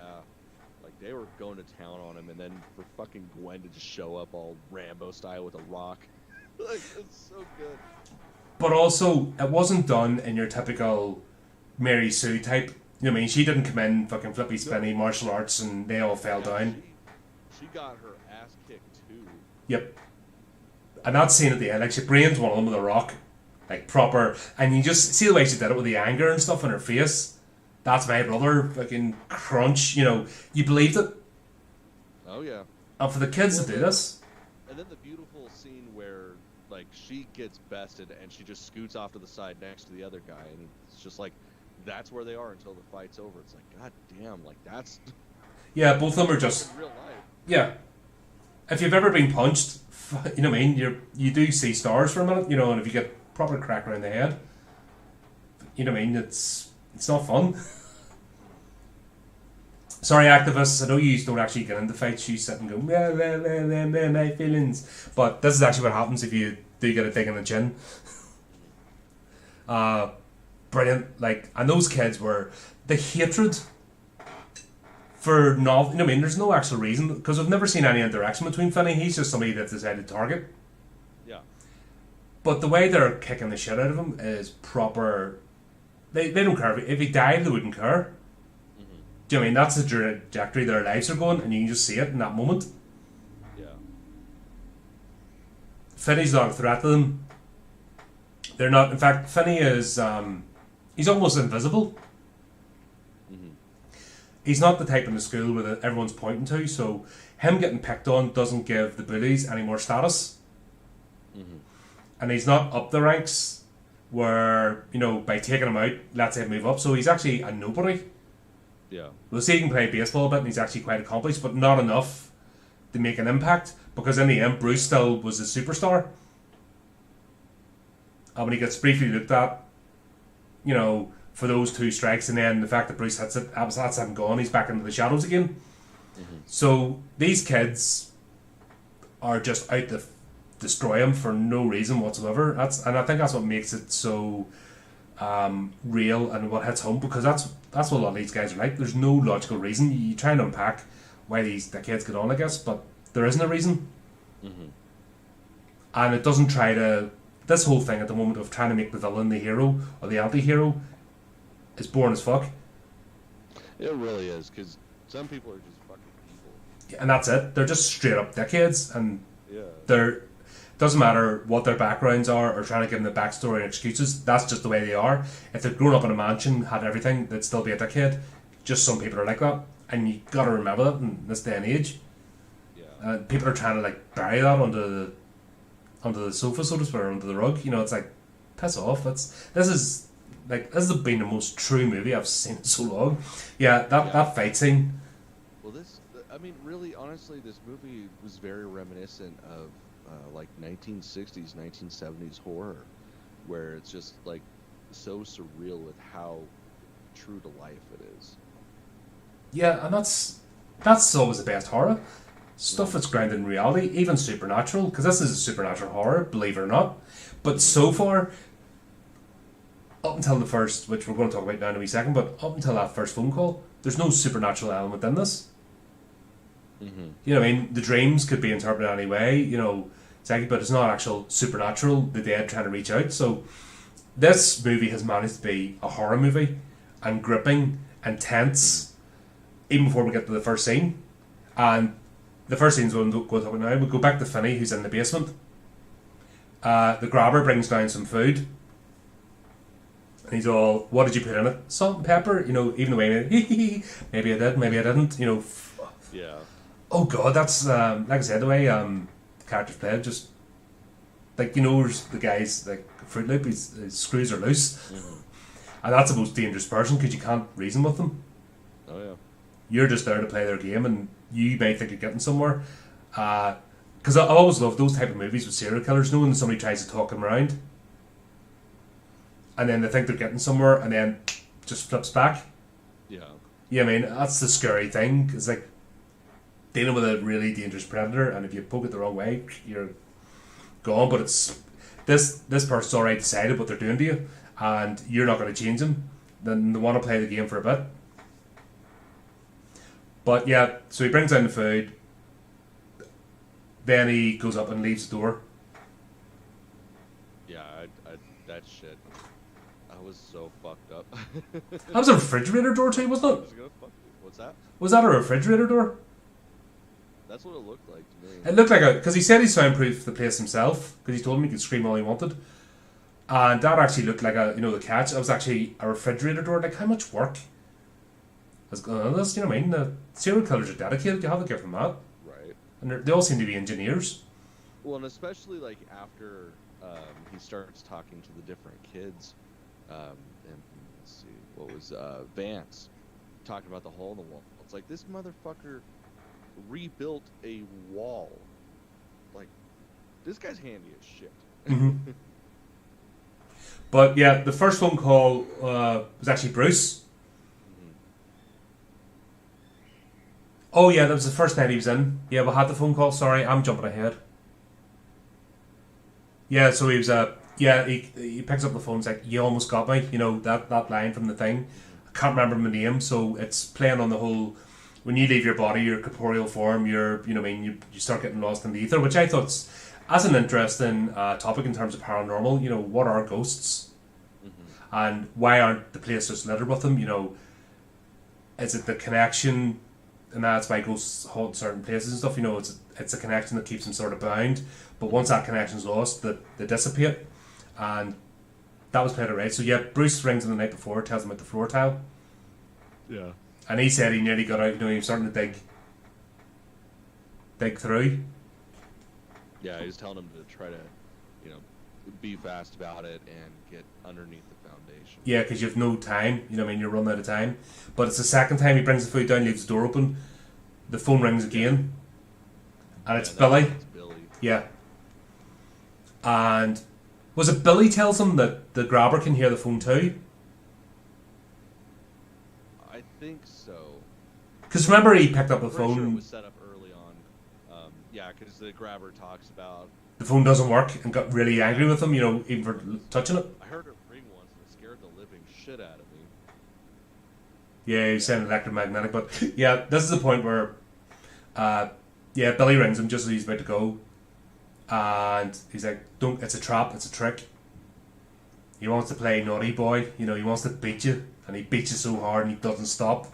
Like, they were going to town on him, and then for fucking Gwen to just show up all Rambo style with a rock. Like, it's so good. But also, it wasn't done in your typical Mary Sue type. You know what I mean? She didn't come in fucking flippy spinny martial arts and they all fell down. She got her ass kicked too. Yep. And that scene at the end, like, she brains one of them with a rock. Like, proper. And you just see the way she did it with the anger and stuff on her face. That's my brother. Fucking crunch. You know, you believed it. Oh, yeah. And for the kids to do this. And then the beautiful scene where, like, she gets bested and she just scoots off to the side next to the other guy, and it's just like, that's where they are until the fight's over. It's like, god damn, like, that's Yeah, both of them are just. in real life. Yeah. If you've ever been punched, you know what I mean? You do see stars for a minute, you know, and if you get proper crack around the head, you know what I mean? It's not fun. Sorry, activists, I know you don't actually get into fights. You sit and go, my feelings. But this is actually what happens if you do get a dig in the chin. Brilliant. Like, and those kids were, the hatred for you know what I mean? There's no actual reason, because I've never seen any interaction between Finney. He's just somebody that decided to target. Yeah. But the way they're kicking the shit out of him is proper. They don't care. If he died, they wouldn't care. Do you know what I mean? That's the trajectory their lives are going, and you can just see it in that moment. Yeah. Finney's not a threat to them. They're not. In fact, Finney is. He's almost invisible. He's not the type in the school where everyone's pointing to, so him getting picked on doesn't give the bullies any more status. And he's not up the ranks where, you know, by taking him out, lets him move up. So he's actually a nobody. Yeah. We'll see he can play baseball a bit, and he's actually quite accomplished, but not enough to make an impact, because in the end, Bruce still was a superstar. And when he gets briefly looked at, you know, for those two strikes, and then the fact that Bruce hits it, that's him gone, he's back into the shadows again. So these kids are just out to destroy him for no reason whatsoever. And I think that's what makes it so real and what hits home, because that's what a lot of these guys are like. There's no logical reason. You try and unpack why the kids get on, I guess, but there isn't a reason. Mm-hmm. And it doesn't try to. This whole thing at the moment of trying to make the villain the hero or the anti-hero is boring as fuck. It really is, because some people are just fucking people. And that's it. They're just straight up dickheads, and Yeah. they're doesn't matter what their backgrounds are or trying to give them the backstory and excuses. That's just the way they are. If they'd grown up in a mansion, had everything, they'd still be a dickhead. Just some people are like that, and you gotta remember that in this day and age. Yeah. People are trying to like bury that under the sofa, so to speak, or under the rug. You know, it's like, piss off. This has been the most true movie I've seen in so long. Yeah, that fight scene. Well, I mean, really, honestly, this movie was very reminiscent of like 1960s, 1970s horror, where it's just like so surreal with how true to life it is. Yeah, and that's always the best horror. Stuff that's grounded in reality, even supernatural, because this is a supernatural horror, believe it or not. But so far, up until the first, which we're going to talk about now in a wee second, but up until that first phone call, there's no supernatural element in this. Mm-hmm. You know what I mean? The dreams could be interpreted any way, you know, but it's not actual supernatural, the dead trying to reach out. So this movie has managed to be a horror movie, and gripping and tense, even before we get to the first scene. And the first scene's what we'll go talk about now. We go back to Finney, who's in the basement. The grabber brings down some food. And he's all, what did you put in it? Salt and pepper? You know, even the way, maybe I did, maybe I didn't. You know. Yeah. Oh god, that's, like I said, the way characters played, just, like, you know, the guys, like, Fruit Loop, his screws are loose. Mm-hmm. And that's the most dangerous person, because you can't reason with them. Oh, yeah. You're just there to play their game, and you may think you're getting somewhere. Because I always love those type of movies with serial killers, knowing somebody tries to talk them around, and then they think they're getting somewhere, and then just flips back. Yeah. Yeah, I mean, that's the scary thing. It's like dealing with a really dangerous predator, and if you poke it the wrong way, you're gone. But it's this person's already decided what they're doing to you, and you're not going to change them. Then they want to play the game for a bit. But yeah, so he brings down the food. Then he goes up and leaves the door. Yeah, that shit. I was so fucked up. That was a refrigerator door too, wasn't it? What's that? Was that a refrigerator door? That's what it looked like to me. It looked like because he said he soundproofed the place himself, because he told him he could scream all he wanted. And that actually looked like the catch. It was actually a refrigerator door. Like, how much work has gone on this? You know what I mean? The serial killers are dedicated. You have to give them that. Right. And they all seem to be engineers. Well, and especially like after he starts talking to the different kids, and let's see, what was Vance talking about the hole in the wall? It's like, this motherfucker rebuilt a wall. Like, this guy's handy as shit. Mm-hmm. But yeah, the first phone call was actually Bruce. Mm-hmm. Oh yeah, that was the first night he was in. Yeah, we had the phone call. Sorry, I'm jumping ahead. Yeah, so he was he picks up the phone and he's like, you almost got me. You know, that line from the thing. I can't remember my name, so it's playing on the whole, when you leave your body, your corporeal form, you start getting lost in the ether, which I thought's as an interesting topic in terms of paranormal. You know, what are ghosts? Mm-hmm. And why aren't the place just littered with them? You know, is it the connection, and that's why ghosts haunt certain places and stuff? You know, it's a connection that keeps them sort of bound. But once that connection's lost, they dissipate. And that was played out right. So yeah, Bruce rings him the night before, tells him about the floor tile. Yeah. And he said he nearly got out, he was starting to dig through. Yeah, he was telling him to try to, be fast about it and get underneath the foundation. Yeah, because you have no time, you're running out of time. But it's the second time he brings the food down, leaves the door open, the phone rings again, and it's Billy. It's Billy. Yeah. And was it Billy tells him that the grabber can hear the phone too? I think so. Because remember he picked up the Pretty phone. sure it was set up early on. Yeah, because the grabber talks about the phone doesn't work and got really angry with him, even for touching it. I heard her ring once and it scared the shit out of me. Yeah, he's saying electromagnetic, but yeah, this is the point where, Billy rings him just as he's about to go, and he's like, "Don't! It's a trap. It's a trick." He wants to play naughty boy. You know, he wants to beat you, and he beats you so hard, and he doesn't stop.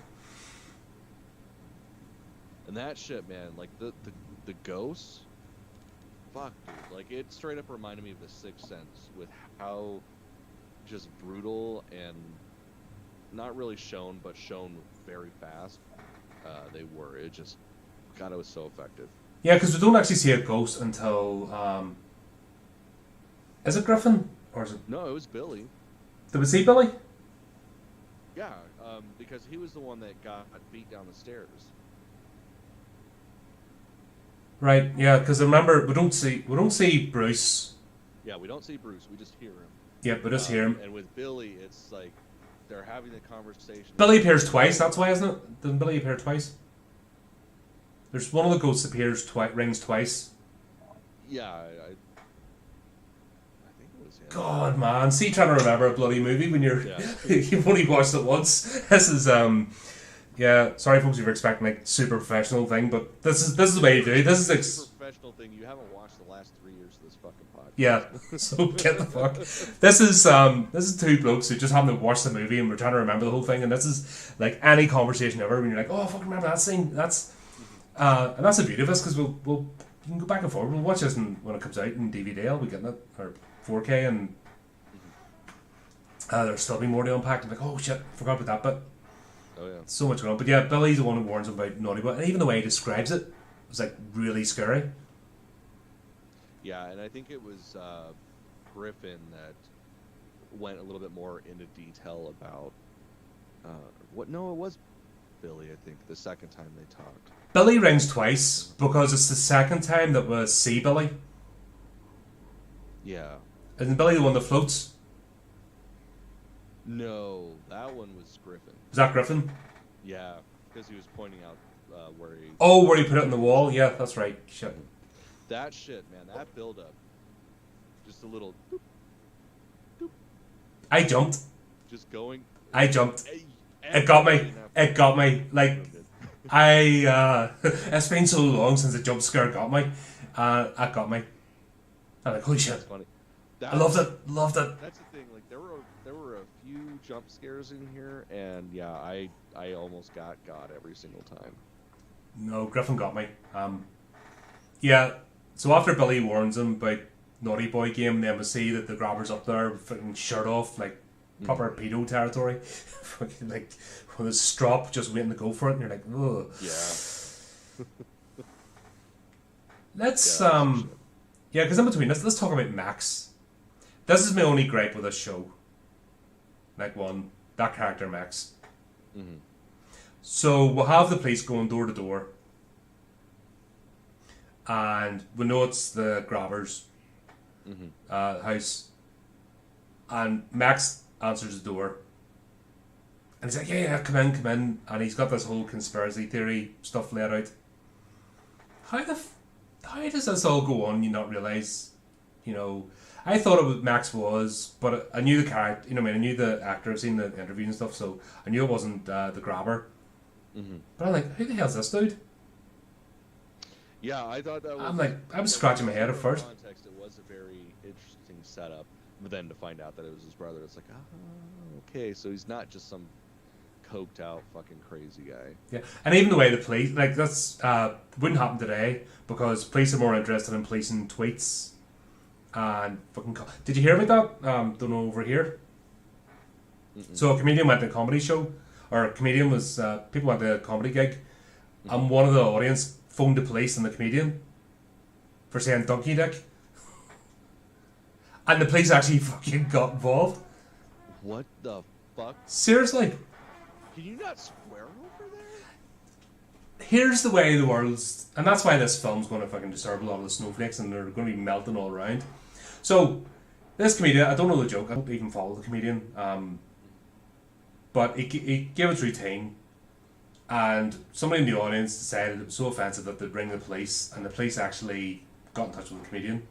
And that shit, man, like the ghosts, fuck, dude. Like, it straight up reminded me of The Sixth Sense with how just brutal and not really shown, but shown very fast they were. It just, God, it was so effective. Yeah, because we don't actually see a ghost until, is it Griffin? Or is it... No, it was Billy. Did we see Billy? Yeah, because he was the one that got beat down the stairs. Right, yeah, because remember, we don't see Bruce. Yeah, we don't see Bruce, we just hear him. Yeah, we just hear him. And with Billy, it's like, they're having the conversation. Billy appears twice, that's why, isn't it? Doesn't Billy appear twice? There's one of the ghosts appears rings twice. Yeah, I think it was him. God, man, see, trying to remember a bloody movie when you're you've only watched it once. This is yeah. Sorry, folks, if you're expecting like super professional thing, but this is the way you do. This is super professional thing. You haven't watched the last 3 years of this fucking podcast. Yeah, so get the fuck. This is two blokes who just haven't watched the movie and we're trying to remember the whole thing, and this is like any conversation ever when you're like, oh, I fucking remember that scene. That's and that's the beauty of this, because we'll you can go back and forth. We'll watch this when it comes out in DVD. I'll be getting it, or 4K, and there'll still be more to unpack. I'm like, oh shit, forgot about that bit. Oh yeah, so much going on. But yeah, Billy's the one who warns him about naughty boy, and even the way he describes it was like really scary. Yeah, and I think it was Griffin that went a little bit more into detail about what. No, it was Billy. I think the second time they talked. Billy rings twice because it's the second time that we see Billy. Yeah. Isn't Billy the one that floats? No, that one was Griffin. Was that Griffin? Yeah, because he was pointing out where he... Oh, where he put it in the wall? Yeah, that's right. Shit. That shit, man, that build-up. Just a little... Doop, doop. I jumped. Just going... I jumped. It got me. It got me. Like, it's been so long since the jump scare got me. That got me. I'm like, holy shit. That's funny. I loved it. Loved it. That's the thing. Like, there were a few jump scares in here, and yeah, I almost got every single time. No, Griffin got me. Yeah. So after Billy warns him about Naughty Boy game, then we see that the grabber's up there, fucking shirt off, like proper pedo territory, fucking like with a strop, just waiting to go for it, and you're like, ugh. Yeah. Let's yeah, because in between, let's talk about Max. This is my only gripe with this show. Like that character Max. Mm-hmm. So we'll have the police going door to door, and we know it's the grabber's house, and Max answers the door, and he's like, yeah, come in, and he's got this whole conspiracy theory stuff laid out. How does this all go on? You not realise, you know. I thought it was Max was, but I knew the character. You know, I mean, I knew the actor. I've seen the interviews and stuff, so I knew it wasn't the grabber. Mm-hmm. But I'm like, who the hell's this dude? Yeah, I thought that was... I was scratching my head at first. Context, it was a very interesting setup, but then to find out that it was his brother, it's like, okay, so he's not just some coked out fucking crazy guy. Yeah, and even the way the police, like, that's wouldn't happen today, because police are more interested in policing tweets and fucking... Did you hear about that? Don't know, over here. So a comedian went to a comedy show, or a comedian was... people went to a comedy gig, and one of the audience phoned the police and the comedian for saying donkey dick. And the police actually fucking got involved. What the fuck? Seriously. Can you not swear over there? Here's the way the world's... And that's why this film's going to fucking disturb a lot of the snowflakes, and they're going to be melting all around. So, this comedian, I don't know the joke, I don't even follow the comedian, but he gave its routine, and somebody in the audience decided it was so offensive that they'd ring the police, and the police actually got in touch with the comedian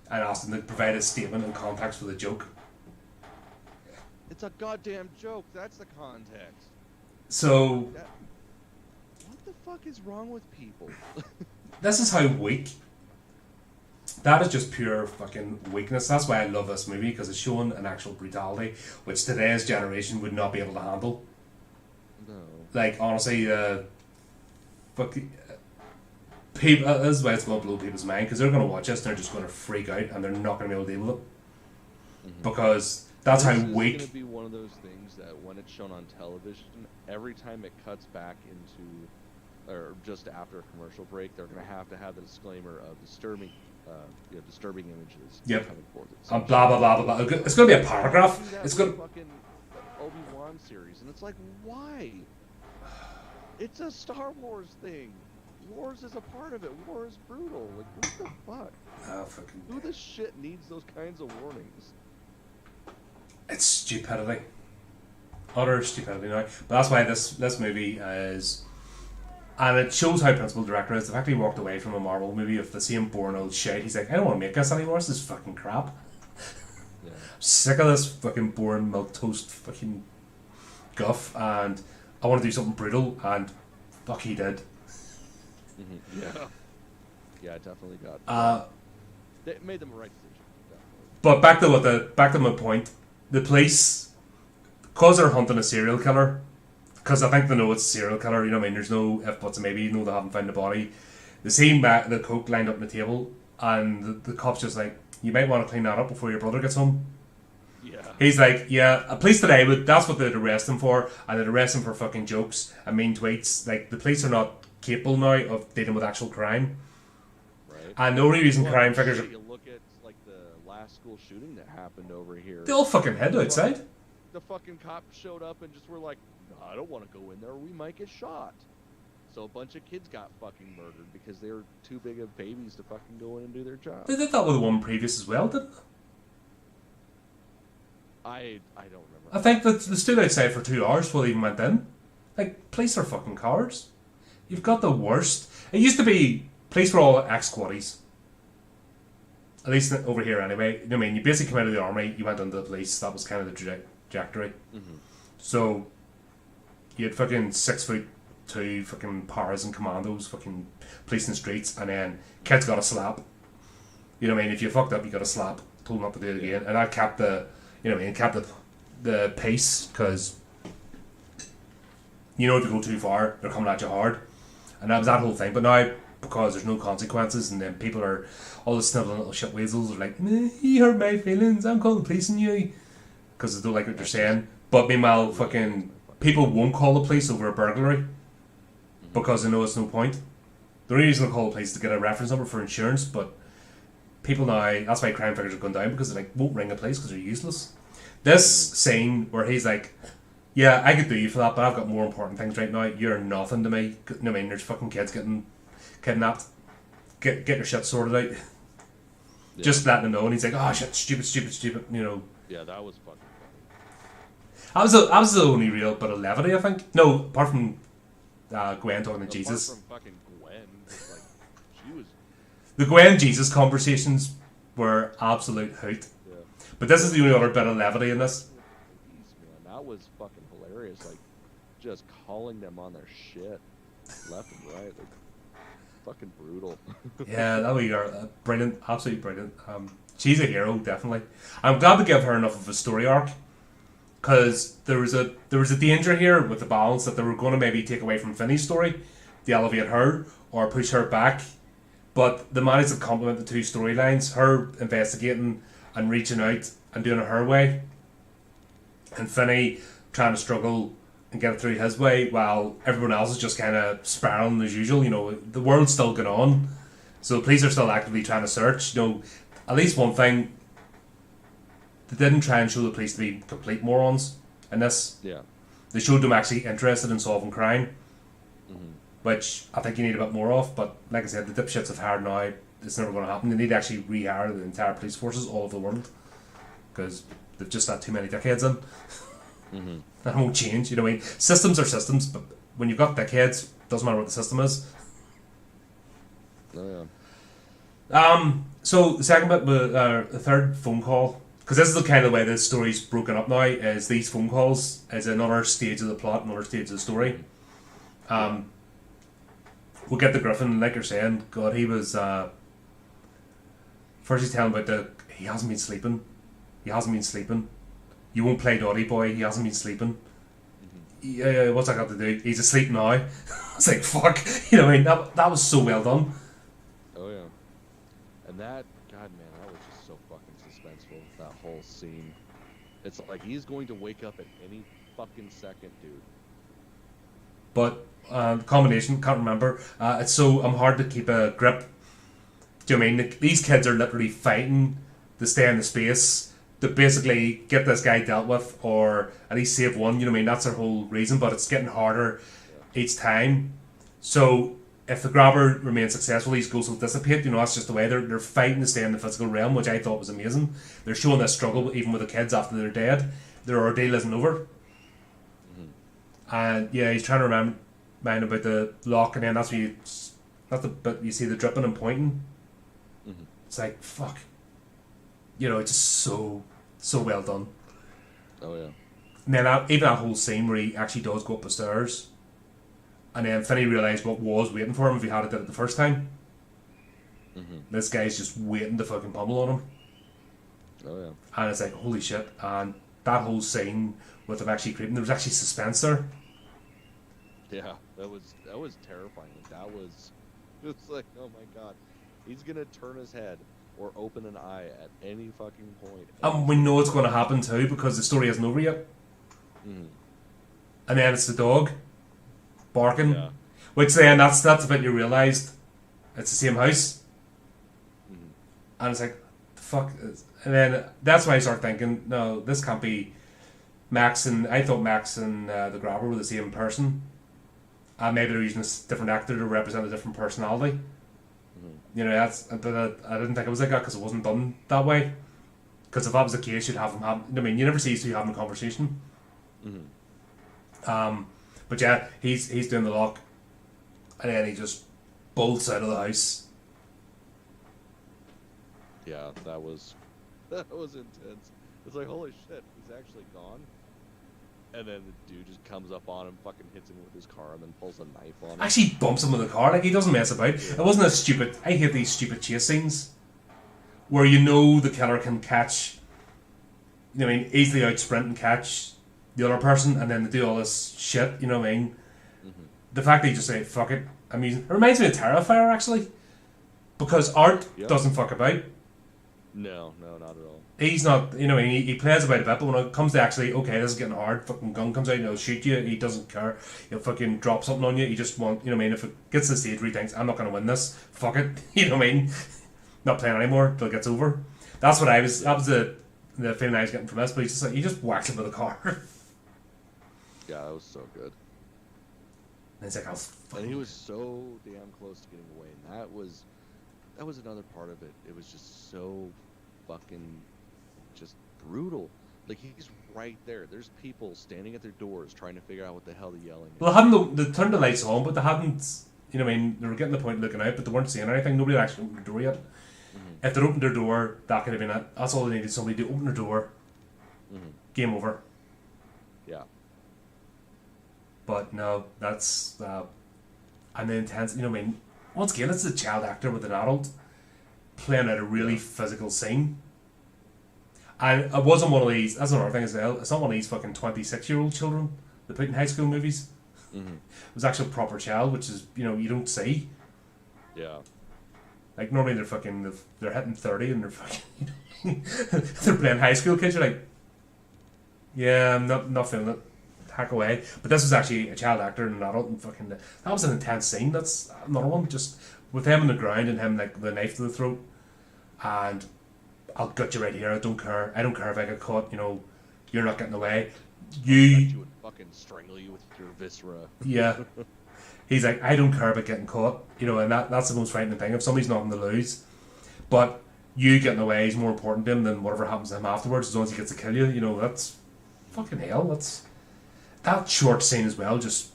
and asked him to provide a statement and context for the joke. It's a goddamn joke. That's the context. So What the fuck is wrong with people? this is how weak. That is just pure fucking weakness. That's why I love this movie, because it's showing an actual brutality which today's generation would not be able to handle. No. Like, honestly, people, this is why it's going to blow people's mind, because they're going to watch this and they're just going to freak out and they're not going to be able to deal with it. Because that's how weak. This is going to be one of those things that when it's shown on television, every time it cuts back into, or just after a commercial break, they're going to have the disclaimer of disturbing images. Yep. Coming forth. Blah blah blah blah blah. It's going to be a paragraph. It's going to fucking Obi-Wan series, and it's like, why? It's a Star Wars thing. Wars is a part of it. War is brutal. Like, what the fuck? Oh, fucking. Who the shit needs those kinds of warnings? It's stupidity. Utter stupidity now. But that's why this movie is. And it shows how principal director is. The fact he walked away from a Marvel movie of the same boring old shit. He's like, I don't want to make this anymore. This is fucking crap. Yeah. I'm sick of this fucking boring milquetoast fucking guff, and I want to do something brutal, and fuck, he did. Mm-hmm. Yeah. Yeah, definitely got. They made them a right decision. Definitely. But back to my point. The police, because they're hunting a serial killer, because I think they know it's a serial killer. You know what I mean? There's no if buts and maybe. You know they haven't found the body. They see the coke lined up on the table, and the cop's just like, you might want to clean that up before your brother gets home. Yeah. He's like, yeah, a police today that's what they'd arrest him for, and they'd arrest him for fucking jokes and mean tweets. Like, the police are not capable now of dealing with actual crime. Right. And the only reason crime figures are... You look at, like, the last school shooting that happened over here. They all fucking hid outside. The fucking cops showed up and just were like, no, I don't want to go in there, we might get shot. So a bunch of kids got fucking murdered because they were too big of babies to fucking go in and do their job. They did that with the one previous as well, didn't they? I don't remember. I think that they stood outside for 2 hours before they even went in. Like, police are fucking cowards. You've got the worst. It used to be police were all ex-squaddies. At least over here anyway. You know what I mean? You basically came out of the army, you went into the police, that was kind of the trajectory. Mm-hmm. So, you had fucking 6'2" fucking paras and commandos, fucking police in the streets, and then kids got a slap. You know what I mean? If you fucked up, you got a slap. Told not to do it again. And that kept the... You know what I mean? Kept the pace, because you know if you go too far, they're coming at you hard, and that was that whole thing. But now, because there's no consequences, and then people are all the sniveling little shit weasels are like, you hurt my feelings, I'm calling the police on you, because they don't like what they're saying. But meanwhile, fucking people won't call the police over a burglary because they know it's no point. The only reason they call the police is to get a reference number for insurance, but people now, that's why crime figures are going down, because they like won't ring the police because they're useless. This scene where he's like, yeah, I could do you for that, but I've got more important things right now. You're nothing to me. I mean, there's fucking kids getting kidnapped. Get your shit sorted out. Yeah. Just letting him know, and he's like, oh shit, stupid, you know. Yeah, that was fucking funny. That was the only real bit of levity, I think. No, apart from Gwen talking to Jesus. Apart from fucking Gwen, like, she was... The Gwen Jesus conversations were absolute hoot. Yeah. But this is the only other bit of levity in this. Man, that was fucking hilarious. Like, just calling them on their shit left and right. Like, fucking brutal. Yeah, that we are brilliant, absolutely brilliant. She's a hero, definitely. I'm glad to give her enough of a story arc, because there was a danger here with the balance that they were going to maybe take away from Finney's story, to elevate her or push her back. But they managed to complement the two storylines, her investigating and reaching out and doing it her way, and Finney trying to struggle and get it through his way, while everyone else is just kind of spiraling as usual. You know, the world's still going on, so the police are still actively trying to search. You know, at least one thing, they didn't try and show the police to be complete morons in this. Yeah. They showed them actually interested in solving crime, which I think you need a bit more of. But like I said, the dipshits have hired now. It's never going to happen. They need to actually rehire the entire police forces all over the world, because they've just had too many dickheads in. That won't change. You know what I mean? Systems are systems, but when you've got dickheads, doesn't matter what the system is. Oh yeah. So the second bit, the third phone call Because this is the kind of way this story's broken up now, is these phone calls is another stage of the plot, another stage of the story. We'll get the Griffin, like you're saying, God, he was, first he's telling about he hasn't been sleeping. You won't play Dotty Boy, he hasn't been sleeping. Yeah, what's that got to do? He's asleep now. It's like, fuck, you know what I mean? That was so well done. Oh yeah. And that, God man, that was just so fucking suspenseful, that whole scene. It's like he's going to wake up at any fucking second, dude. But combination, can't remember. It's so hard to keep a grip. Do you know what I mean? These kids are literally fighting to stay in the space, to basically get this guy dealt with, or at least save one. You know what I mean? That's their whole reason. But it's getting harder each time. So if the grabber remains successful, these ghosts will dissipate. You know, that's just the way they're fighting to stay in the physical realm, which I thought was amazing. They're showing this struggle even with the kids after they're dead. Their ordeal isn't over. And yeah, he's trying to remind about the lock, and then that's the bit you see the dripping and pointing. It's like, fuck. You know, it's just so well done. Oh yeah. And then even that whole scene where he actually does go up the stairs, and then Finney realised what was waiting for him if he had did it the first time. This guy's just waiting to fucking pummel on him. Oh yeah. And it's like, holy shit. And that whole scene with him actually creeping, there was actually suspense there. Yeah, that was terrifying. It was like, oh my god, he's gonna turn his head or open an eye at any fucking point. And we know it's going to happen too, because the story isn't over yet. And then it's the dog barking, which then that's the bit you realised it's the same house. And it's like, the fuck. And then that's why I start thinking, no, this can't be Max. And I thought Max and the grabber were the same person. And maybe they're using a different actor to represent a different personality. You know, but I didn't think it was like that because it wasn't done that way. Because if that was the case, you'd have them have. I mean, you never see two having a conversation. But yeah, he's doing the lock, and then he just bolts out of the house. Yeah, that was intense. It's like, holy shit, he's actually gone. And then the dude just comes up on him, fucking hits him with his car, and then pulls a knife on him. Actually bumps him with the car, like he doesn't mess about. Yeah. It wasn't a stupid. I hate these stupid chase scenes where you know the killer can catch, you know what I mean, easily out sprint and catch the other person, and then they do all this shit, you know what I mean? The fact that you just say, fuck it. I mean, it reminds me of Terrifier, actually. Because Art doesn't fuck about. No, not at all. He's not, you know, he plays about a bit, but when it comes to actually, okay, this is getting hard, fucking gun comes out and he'll shoot you, he doesn't care. He'll fucking drop something on you, he just want, you know what I mean, if it gets to the stage where he thinks, I'm not going to win this, fuck it, you know what I mean? Not playing anymore till it gets over. That was the feeling I was getting from this, but he's just like, he just whacks him with a car. Yeah, that was so good. And it's like, and he was so damn close to getting away, and that was another part of it. It was just so fucking just brutal. Like, he's right there. There's people standing at their doors trying to figure out what the hell they're yelling at. Well, they turned the lights on, but they hadn't, you know what I mean, they were getting the point looking out, but they weren't seeing anything. Nobody had actually opened their door yet. If they'd opened their door, that could have been it. That's all they needed, somebody to open their door. Game over. Yeah. But no, that's and the intense, you know what I mean, once again, it's a child actor with an adult playing out a really physical scene. And it wasn't one of these, that's another thing as well, it's not one of these fucking 26-year-old children they put in high school movies. It was actually a proper child, which is, you know, you don't see. Yeah. Like, normally they're hitting 30 and they're fucking, you know, they're playing high school kids, you're like, yeah, I'm not feeling it. Hack away. But this was actually a child actor and an adult, and fucking, that was an intense scene. That's another one, just with him on the ground and him like the knife to the throat, and I'll gut you right here, I don't care if I get caught, you know, you're not getting away. You would fucking strangle you with your viscera. Yeah. He's like, I don't care about getting caught, you know, and that's the most frightening thing. If somebody's nothing to lose, but you getting away is more important to him than whatever happens to him afterwards, as long as he gets to kill you, you know, that's fucking hell. That short scene as well just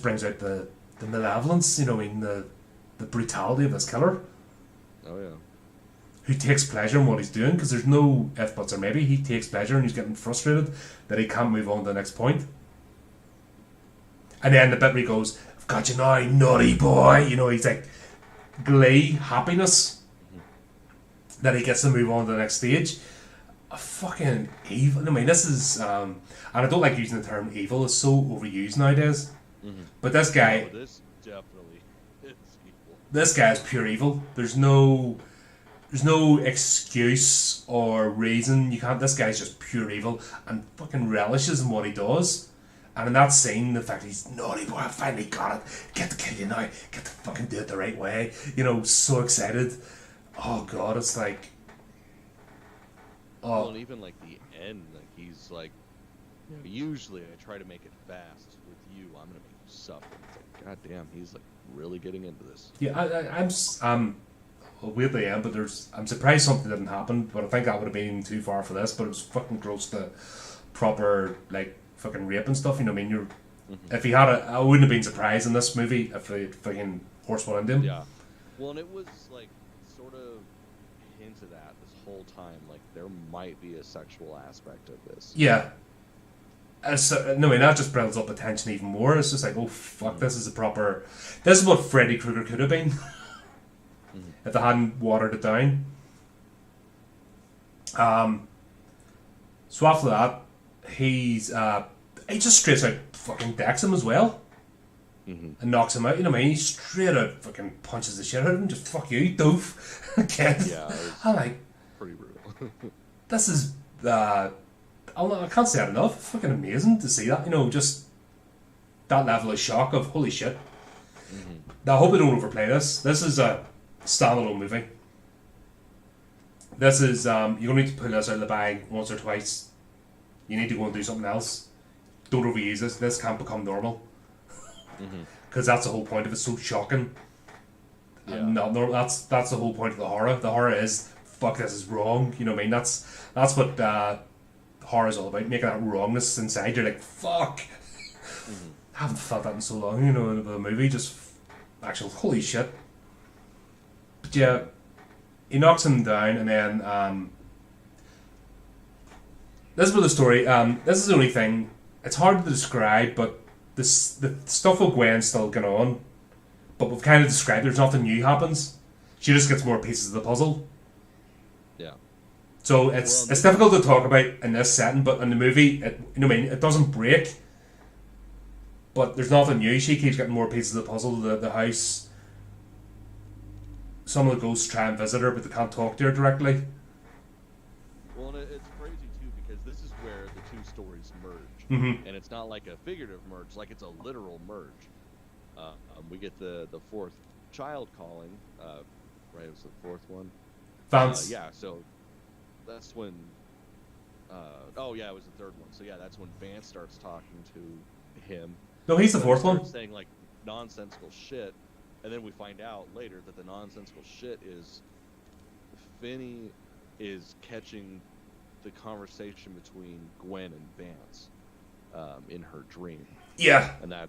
brings out the malevolence, you know, I mean, the brutality of this killer. Oh yeah. who takes pleasure in what he's doing, because there's no if, buts, or maybe. He takes pleasure and he's getting frustrated that he can't move on to the next point. And then the bit where he goes, I've got you now, naughty boy. You know, he's like glee, happiness that he gets to move on to the next stage. A fucking evil. I mean, this is, and I don't like using the term evil, it's so overused nowadays. But this guy, this definitely is evil. This guy is pure evil. There's no excuse or reason. You can't. This guy's just pure evil and fucking relishes in what he does. And in that scene, the fact he's naughty boy, I finally got it. Get to kill you now. Get to fucking do it the right way. You know, so excited. Oh god, it's like. Well, and even like the end, like he's like, you know, usually I try to make it fast. With you, I'm gonna make you suffer. It's like, god damn, he's like really getting into this. Yeah, I'm weird at the end, but I'm surprised something didn't happen. But I think that would have been too far for this. But it was fucking gross to proper like fucking rape and stuff. You know what I mean? If he had I wouldn't have been surprised in this movie if they fucking horse one into him. Yeah. Well, and it was like sort of hinted at this whole time, like there might be a sexual aspect of this. Yeah. No, I mean, that just builds up the tension even more. It's just like, oh fuck, this is what Freddy Krueger could have been if they hadn't watered it down. So after that, he just straight out fucking decks him as well, and knocks him out. You know what I mean? He straight out fucking punches the shit out of him. Just fuck you, doof. Again. Yeah, I'm like, pretty brutal. this is I can't say it enough. It's fucking amazing to see that. You know, just that level of shock of holy shit. Now, I hope they don't overplay this. This is a standalone movie. This is you don't need to pull this out of the bag once or twice. You need to go and do something else. Don't overuse this. This can't become normal. Because that's the whole point of it. It's so shocking. Yeah. Not normal. That's the whole point of the horror. The horror is fuck. This is wrong. You know what I mean? That's what horror is all about. Making that wrongness inside. You're like fuck. I haven't felt that in so long. You know, in a movie, just actual holy shit. But yeah, he knocks him down, and then this is where the story. This is the only thing. It's hard to describe, but the stuff with Gwen's still going on. But we've kind of described. There's nothing new happens. She just gets more pieces of the puzzle. Yeah. So it's difficult to talk about in this setting, but in the movie, it doesn't break. But there's nothing new. She keeps getting more pieces of the puzzle. The house. Some of the ghosts try and visit her, but they can't talk to her directly. Well, and it's crazy too because this is where the two stories merge, and it's not like a figurative merge, like it's a literal merge. We get the fourth child calling, right? It was the fourth one. Vance. Yeah, so that's when. Oh yeah, it was the third one. So yeah, that's when Vance starts talking to him. No, he's the fourth one. Saying like nonsensical shit, and then we find out later that the nonsensical shit is Finney is catching the conversation between Gwen and Vance in her dream. Yeah. And that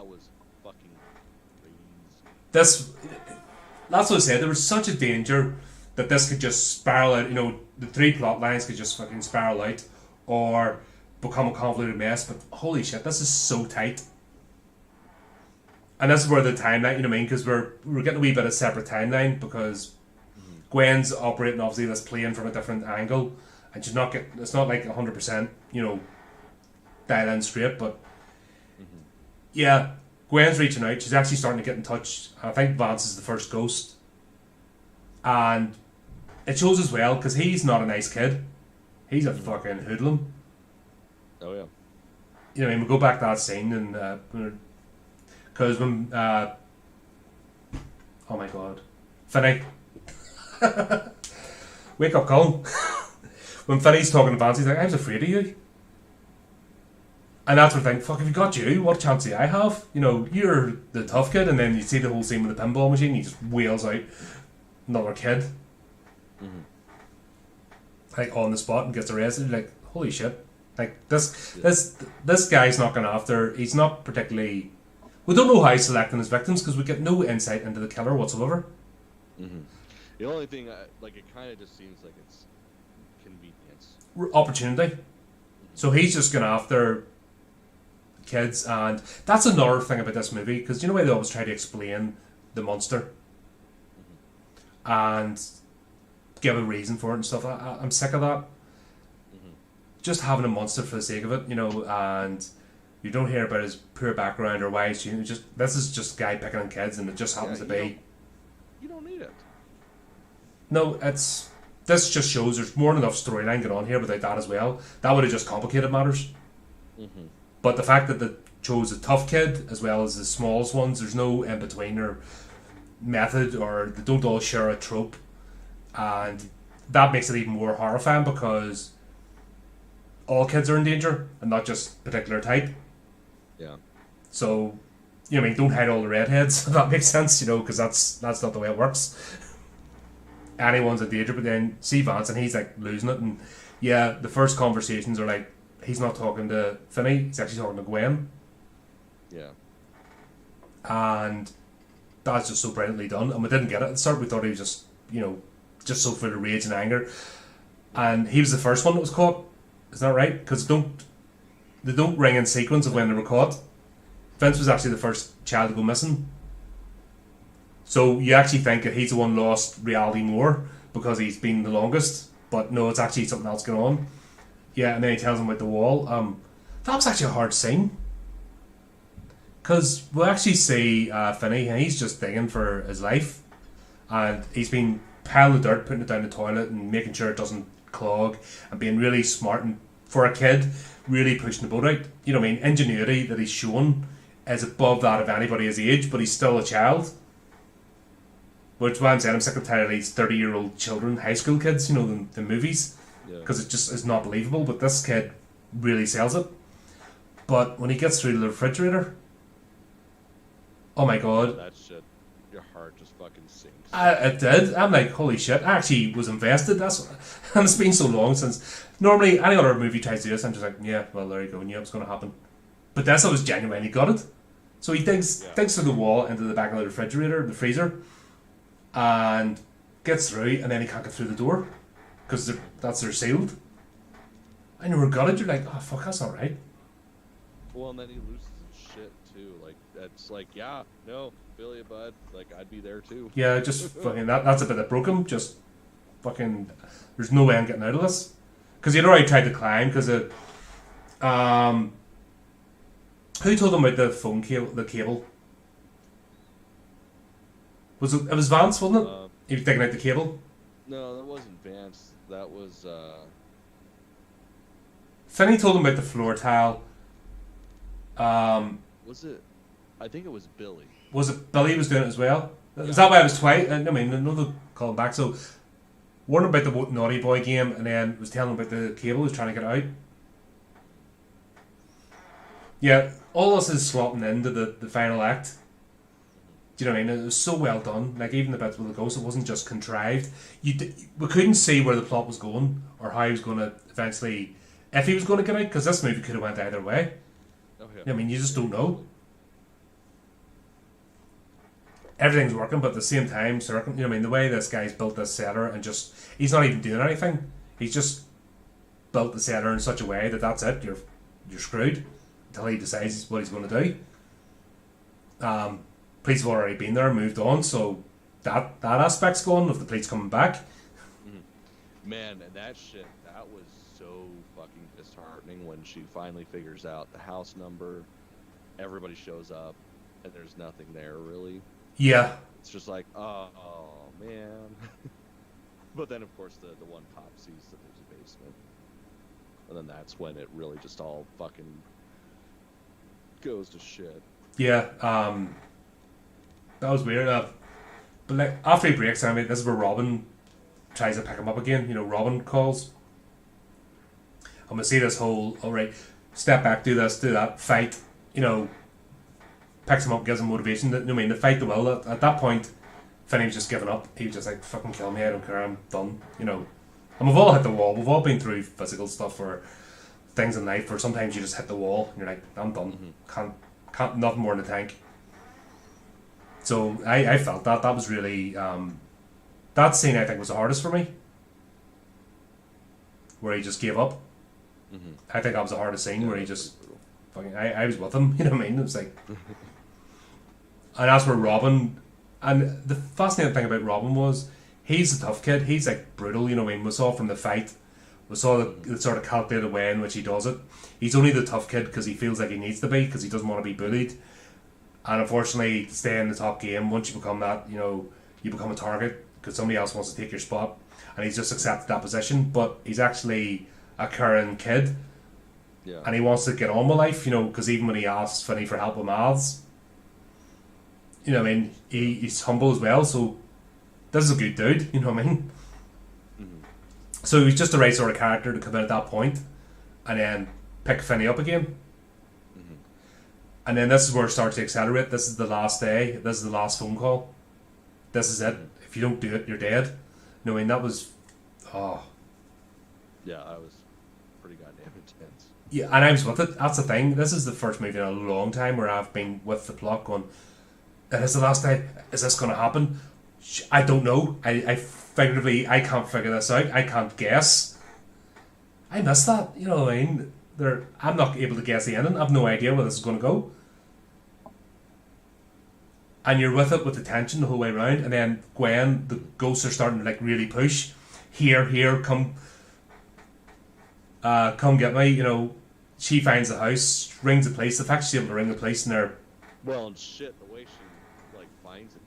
was fucking crazy. That's what I said. There was such a danger that this could just spiral out. You know, the three plot lines could just fucking spiral out or become a convoluted mess. But holy shit, this is so tight. And this is where the timeline, you know what I mean? Because we're getting a wee bit of separate timeline because Gwen's operating obviously this plane from a different angle, and she's not getting. It's not like 100%, you know, dial in straight. But yeah, Gwen's reaching out. She's actually starting to get in touch. I think Vance is the first ghost, and it shows as well because he's not a nice kid. He's a fucking hoodlum. Oh yeah. You know, what I mean, we go back to that scene and. Because when, oh my god, Finney, wake up, Colin. When Finney's talking to Vance, he's like, I was afraid of you. And that's where I think, fuck, if you got you, what chance do I have? You know, you're the tough kid, and then you see the whole scene with the pinball machine, he just wails out another kid. Like, on the spot and gets arrested, like, holy shit. Like, this guy's not going after, he's not particularly... We don't know how he's selecting his victims because we get no insight into the killer whatsoever. The only thing, like, it kind of just seems like it's convenience. Opportunity. So he's just going after kids, and that's another thing about this movie, because you know why they always try to explain the monster and give a reason for it and stuff. I'm sick of that. Just having a monster for the sake of it, you know, and you don't hear about his poor background or why he's just this is just a guy picking on kids, and it just happens to be. You don't need it. No, this just shows there's more than enough storyline going on here without that as well. That would have just complicated matters. But the fact that they chose a tough kid as well as the smallest ones, there's no in between or method, or they don't all share a trope, and that makes it even more horrifying because all kids are in danger and not just particular type. Yeah. So, you know what I mean, don't hide all the redheads, if that makes sense, you know, because that's not the way it works. Anyone's in danger, but then see Vance and he's like losing it, and yeah, the first conversations are like he's not talking to Finney, he's actually talking to Gwen. Yeah. And that's just so brilliantly done, and we didn't get it at the start. We thought he was just, you know, just so full of rage and anger, and he was the first one that was caught. Is that right? Because they don't ring in sequence of when they were caught. Vince was actually the first child to go missing. So you actually think that he's the one lost reality more because he's been the longest, but no, it's actually something else going on. Yeah, and then he tells him about the wall. That was actually a hard scene. Because we'll actually see Finney, and he's just digging for his life. And he's been piling the dirt, putting it down the toilet, and making sure it doesn't clog, and being really smart, and for a kid, really pushing the boat out. You know what I mean? Ingenuity that he's shown is above that of anybody his age, but he's still a child. Which is why I'm saying I'm sick and tired of these 30-year-old children, high school kids, you know, the movies. Because it just is not believable, but this kid really sells it. But when he gets through the refrigerator, oh my god. That shit, your heart just fucking sinks. It did. I'm like, holy shit. I actually was invested. And it's been so long since. Normally, any other movie tries to do this, I'm just like, yeah, well, there you go. I knew it was going to happen. But this, I was genuinely got it. So he digs through the wall into the back of the refrigerator, the freezer, and gets through, and then he can't get through the door because they're sealed. And you were gutted. You're like, oh fuck, that's not right. Well, and then he loses his shit too. Like, that's like, yeah, no, Billy, bud, like, I'd be there too. Yeah, just fucking that's a bit that broke him. Just fucking, there's no way I'm getting out of this. Because he'd already tried to climb. Because who told him about the phone cable? The cable. It was Vance, wasn't it? He was digging out the cable. No, that wasn't Vance. That was Finney told him about the floor tile. Was it? I think it was Billy. Was it Billy was doing it as well? Is that why it was twice? I mean, another calling back. So, warned about the Naughty Boy game, and then was telling him about the cable. He was trying to get out. Yeah, all this is slotting into the final act. Do you know what I mean? It was so well done. Like, even the bits with the ghost, it wasn't just contrived. We couldn't see where the plot was going, or how he was going to eventually, if he was going to get out, because this movie could have went either way. Oh, yeah. I mean, you just don't know. Everything's working, but at the same time, you know what I mean? The way this guy's built this cellar, and just, he's not even doing anything. He's just built the cellar in such a way that that's it. You're screwed until he decides what he's going to do. Police have already been there, moved on, so that aspect's gone of the police coming back. Man, and that shit, that was so fucking disheartening when she finally figures out the house number, everybody shows up, and there's nothing there, really. Yeah. It's just like, oh man. But then, of course, the one cop sees that there's a basement. And then that's when it really just all fucking goes to shit. Yeah, that was weird. But like, after he breaks, I mean, this is where Robin tries to pick him up again. You know, Robin calls. And we see this whole, alright, step back, do this, do that, fight. You know, picks him up, gives him motivation. I mean, the fight the will. At that point, Finney was just giving up. He was just like, fucking kill me, I don't care, I'm done. You know. And we've all hit the wall. We've all been through physical stuff or things in life where sometimes you just hit the wall and you're like, I'm done. Can't nothing more in the tank. So I felt that was really That scene I think was the hardest for me, where he just gave up. Mm-hmm. I think that was the hardest scene, where he just brutal. fucking. I was with him, you know what I mean? It was like, and that's where Robin. And the fascinating thing about Robin was he's a tough kid. He's like brutal, you know what I mean? We saw from the fight, we saw the sort of calculated way in which he does it. He's only the tough kid because he feels like he needs to be, because he doesn't want to be bullied. And unfortunately, to stay in the top game, once you become that, you know, you become a target because somebody else wants to take your spot. And he's just accepted that position. But he's actually a caring kid. Yeah. And he wants to get on with life, you know, because even when he asks Finney for help with maths, you know what I mean, he's humble as well. So this is a good dude, you know what I mean? Mm-hmm. So he's just the right sort of character to come in at that point and then pick Finney up again. Mm-hmm. And then this is where it starts to accelerate. This is the last day. This is the last phone call. This is it. If you don't do it, you're dead. No, I mean, that was... Oh. Yeah, I was pretty goddamn intense. Yeah, and I was with it. That's the thing. This is the first movie in a long time where I've been with the plot going, it is the last day. Is this going to happen? I don't know. I figuratively, I can't figure this out. I can't guess. I miss that. You know what I mean? I'm not able to guess the ending. I have no idea where this is going to go. And you're with it with the tension the whole way around. And then Gwen, the ghosts are starting to like really push. Here, come get me. You know, she finds the house, rings the police. The fact she's able to ring the police and they're... Well, and shit, the way she like finds it,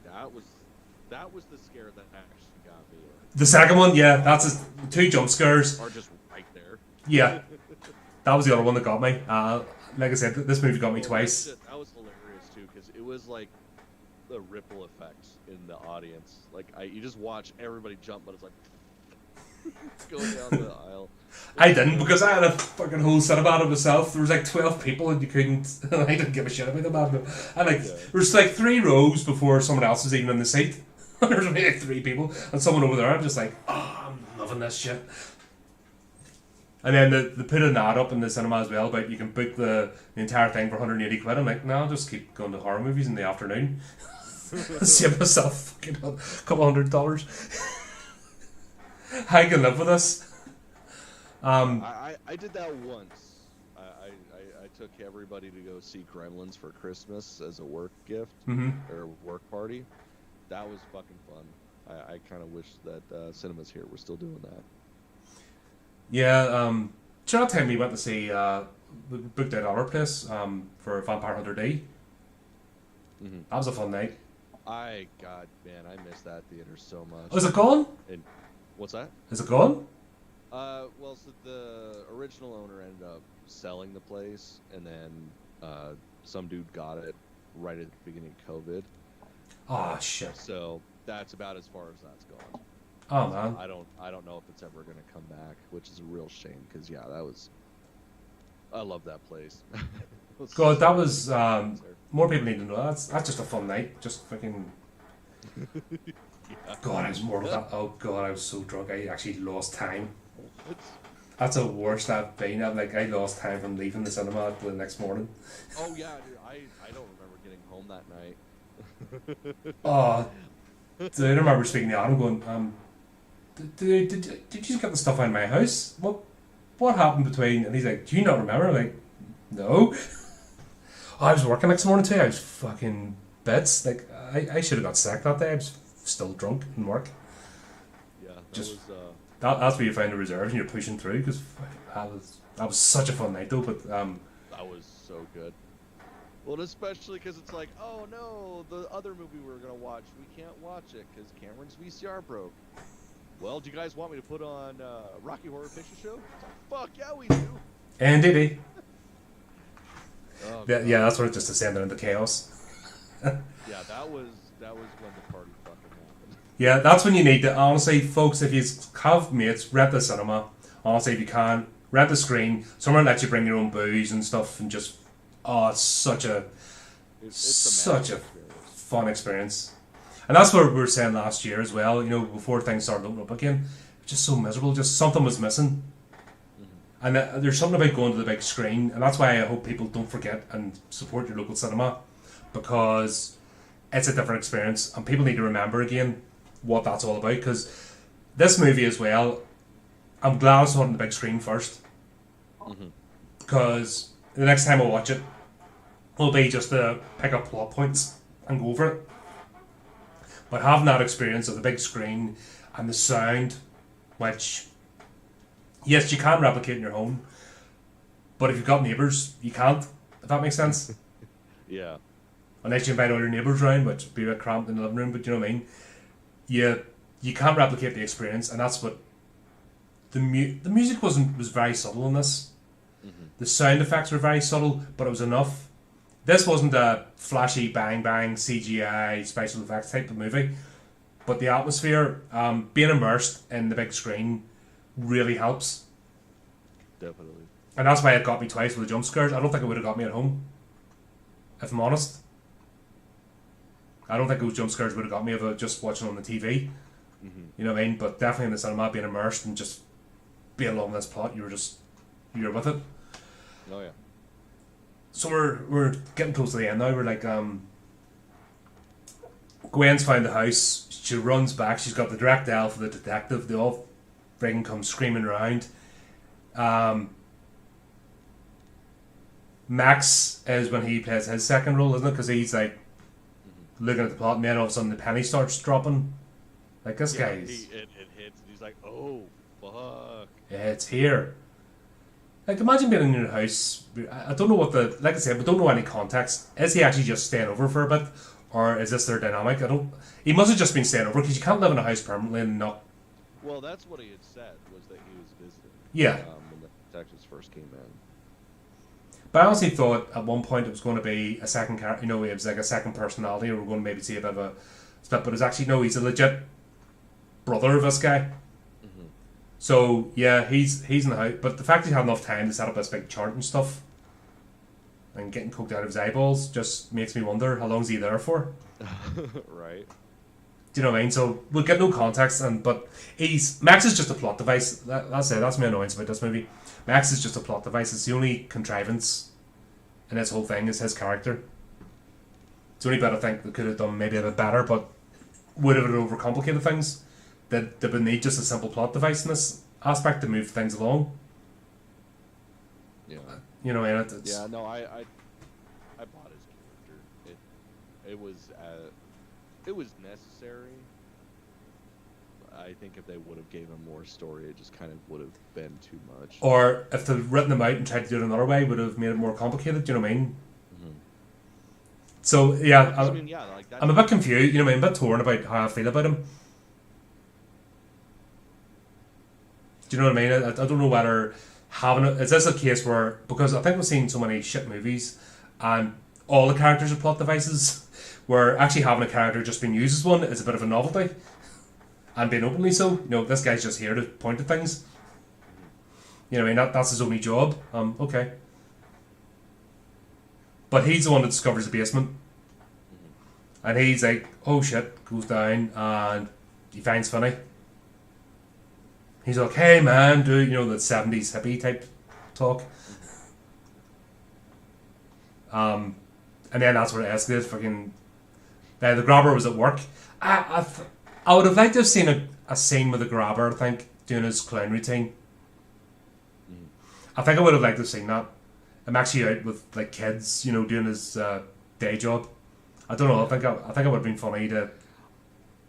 that was the scare that actually got me. The second one, yeah, that's two jump scares. Are just right there. Yeah, that was the other one that got me. Like I said, this movie got me twice. That was hilarious too, because it was like the ripple effects in the audience. Like you just watch everybody jump, but it's like going down the aisle. I didn't, because I had a fucking whole cinema to myself. There was like 12 people and you couldn't... I didn't give a shit about them. And like, there was like 3 rows before someone else was even in the seat. There was only like 3 people. And someone over there, I'm just like, oh, I'm loving this shit. And then they put an ad up in the cinema as well about you can book the entire thing for 180 quid. I'm like, no, I'll just keep going to horror movies in the afternoon. Save myself fucking a couple $100. I can live with this. I did that once. I took everybody to go see Gremlins for Christmas as a work gift or work party. That was fucking fun. I kind of wish that cinemas here were still doing that. Yeah, do you know that time we went to see, we booked at our place for Vampire Hunter D? Mm-hmm. That was a fun night. God, man, I miss that theater so much. Oh, is it gone? What's that? Is it gone? Well, so the original owner ended up selling the place, and then some dude got it right at the beginning of COVID. Oh, shit. So that's about as far as that's gone. Oh, man. I don't know if it's ever gonna come back, which is a real shame, because yeah, I love that place. God, that was more people need to know. That's just a fun night. Just fucking. Yeah. God, I was mortal. Oh God, I was so drunk. I actually lost time. That's the worst I've been. I lost time from leaving the cinema the next morning. Oh yeah, dude. I don't remember getting home that night. Oh, dude, I remember speaking to Adam going, did you just get the stuff out of my house? What happened between? And he's like, do you not remember? I'm like, no. Oh, I was working next morning too. I was fucking bits. Like I should have got sick that day. I was still drunk in work. Yeah, that's where you find the reserves and you're pushing through, because that was such a fun night though. But that was so good. Well, especially because it's like, oh no, the other movie we were gonna watch, we can't watch it because Cameron's VCR broke. Well, do you guys want me to put on Rocky Horror Picture Show? Fuck yeah, we do. And did he? Oh, yeah, that's when it just descended into chaos. Yeah, that was when the party fucking happened. Yeah, that's when you need to, honestly, folks, if you have mates, rent the cinema. Honestly, if you can, rent the screen. Someone lets you bring your own booze and stuff, and just, it's such a fun experience. And that's what we were saying last year as well, you know, before things started opening up again. Just so miserable, just something was missing. And there's something about going to the big screen, and that's why I hope people don't forget and support your local cinema, because it's a different experience, and people need to remember again what that's all about, because this movie as well, I'm glad I saw it on the big screen first, because the next time I watch it, it'll be just to pick up plot points and go over it. But having that experience of the big screen and the sound, which, yes, you can replicate in your home, but if you've got neighbours, you can't, if that makes sense. Yeah. Unless you invite all your neighbours round, which would be a bit cramped in the living room, but you know what I mean? You can't replicate the experience, and that's what the music was very subtle in this. The sound effects were very subtle, but it was enough. This wasn't a flashy bang bang CGI special effects type of movie, but the atmosphere, being immersed in the big screen, really helps. Definitely. And that's why it got me twice with the jump scares. I don't think it would have got me at home, if I'm honest. I don't think those jump scares would have got me if I was just watching on the TV. You know what I mean? But definitely in the cinema, being immersed and just being along this plot, you're with it. Oh yeah. So we're getting close to the end now. We're like, Gwen's found the house. She runs back. She's got the direct dial for the detective. They all friggin' come screaming around. Max is when he plays his second role, isn't it? Because he's like looking at the plot, and then all of a sudden the penny starts dropping. Like, this guy's... It hits, and he's like, oh, fuck. Yeah, it's here. Like, imagine being in your house. I don't know what like I said, we don't know any context. Is he actually just staying over for a bit? Or is this their dynamic? He must have just been staying over, because you can't live in a house permanently and not... Well, that's what he had said, was that he was visiting. Yeah. When the detectives first came in. But I honestly thought at one point it was going to be a second character, it was like a second personality, or we're going to maybe see a bit of a split, but it's actually, no, he's a legit brother of this guy. So, yeah, he's in the house, but the fact he had enough time to set up this big chart and stuff, and getting coked out of his eyeballs, just makes me wonder, how long is he there for? Right. Do you know what I mean? So, we'll get no context, but Max is just a plot device. That's it, that's my annoyance about this movie. Max is just a plot device. It's the only contrivance in this whole thing is his character. It's the only bit I think they could have done maybe a bit better, but would have it overcomplicated things. That they would need just a simple plot device in this aspect to move things along. Yeah. You know, and it's... Yeah, no, I bought his character. It was necessary. I think if they would have gave him more story, it just kind of would have been too much. Or if they'd written them out and tried to do it another way, would have made it more complicated. Do you know what I mean? So yeah, I'm a bit confused. You know what I mean? I'm a bit torn about how I feel about him. Do you know what I mean? I don't know whether is this a case where, because I think we've seen so many shit movies and all the characters are plot devices, where actually having a character just being used as one is a bit of a novelty, and being openly so. This guy's just here to point at things. You know what I mean? That's his only job. Okay. But he's the one that discovers the basement, and he's like, oh shit, goes down, and he finds Funny. He's like, hey man, do the 70s hippie type talk. And then that's where it escalates. Fucking, the grabber was at work. I would have liked to have seen a scene with the grabber, I think, doing his clown routine. I think I would have liked to have seen that. I'm actually out with like kids, doing his day job. I don't know. I think it would have been funny to.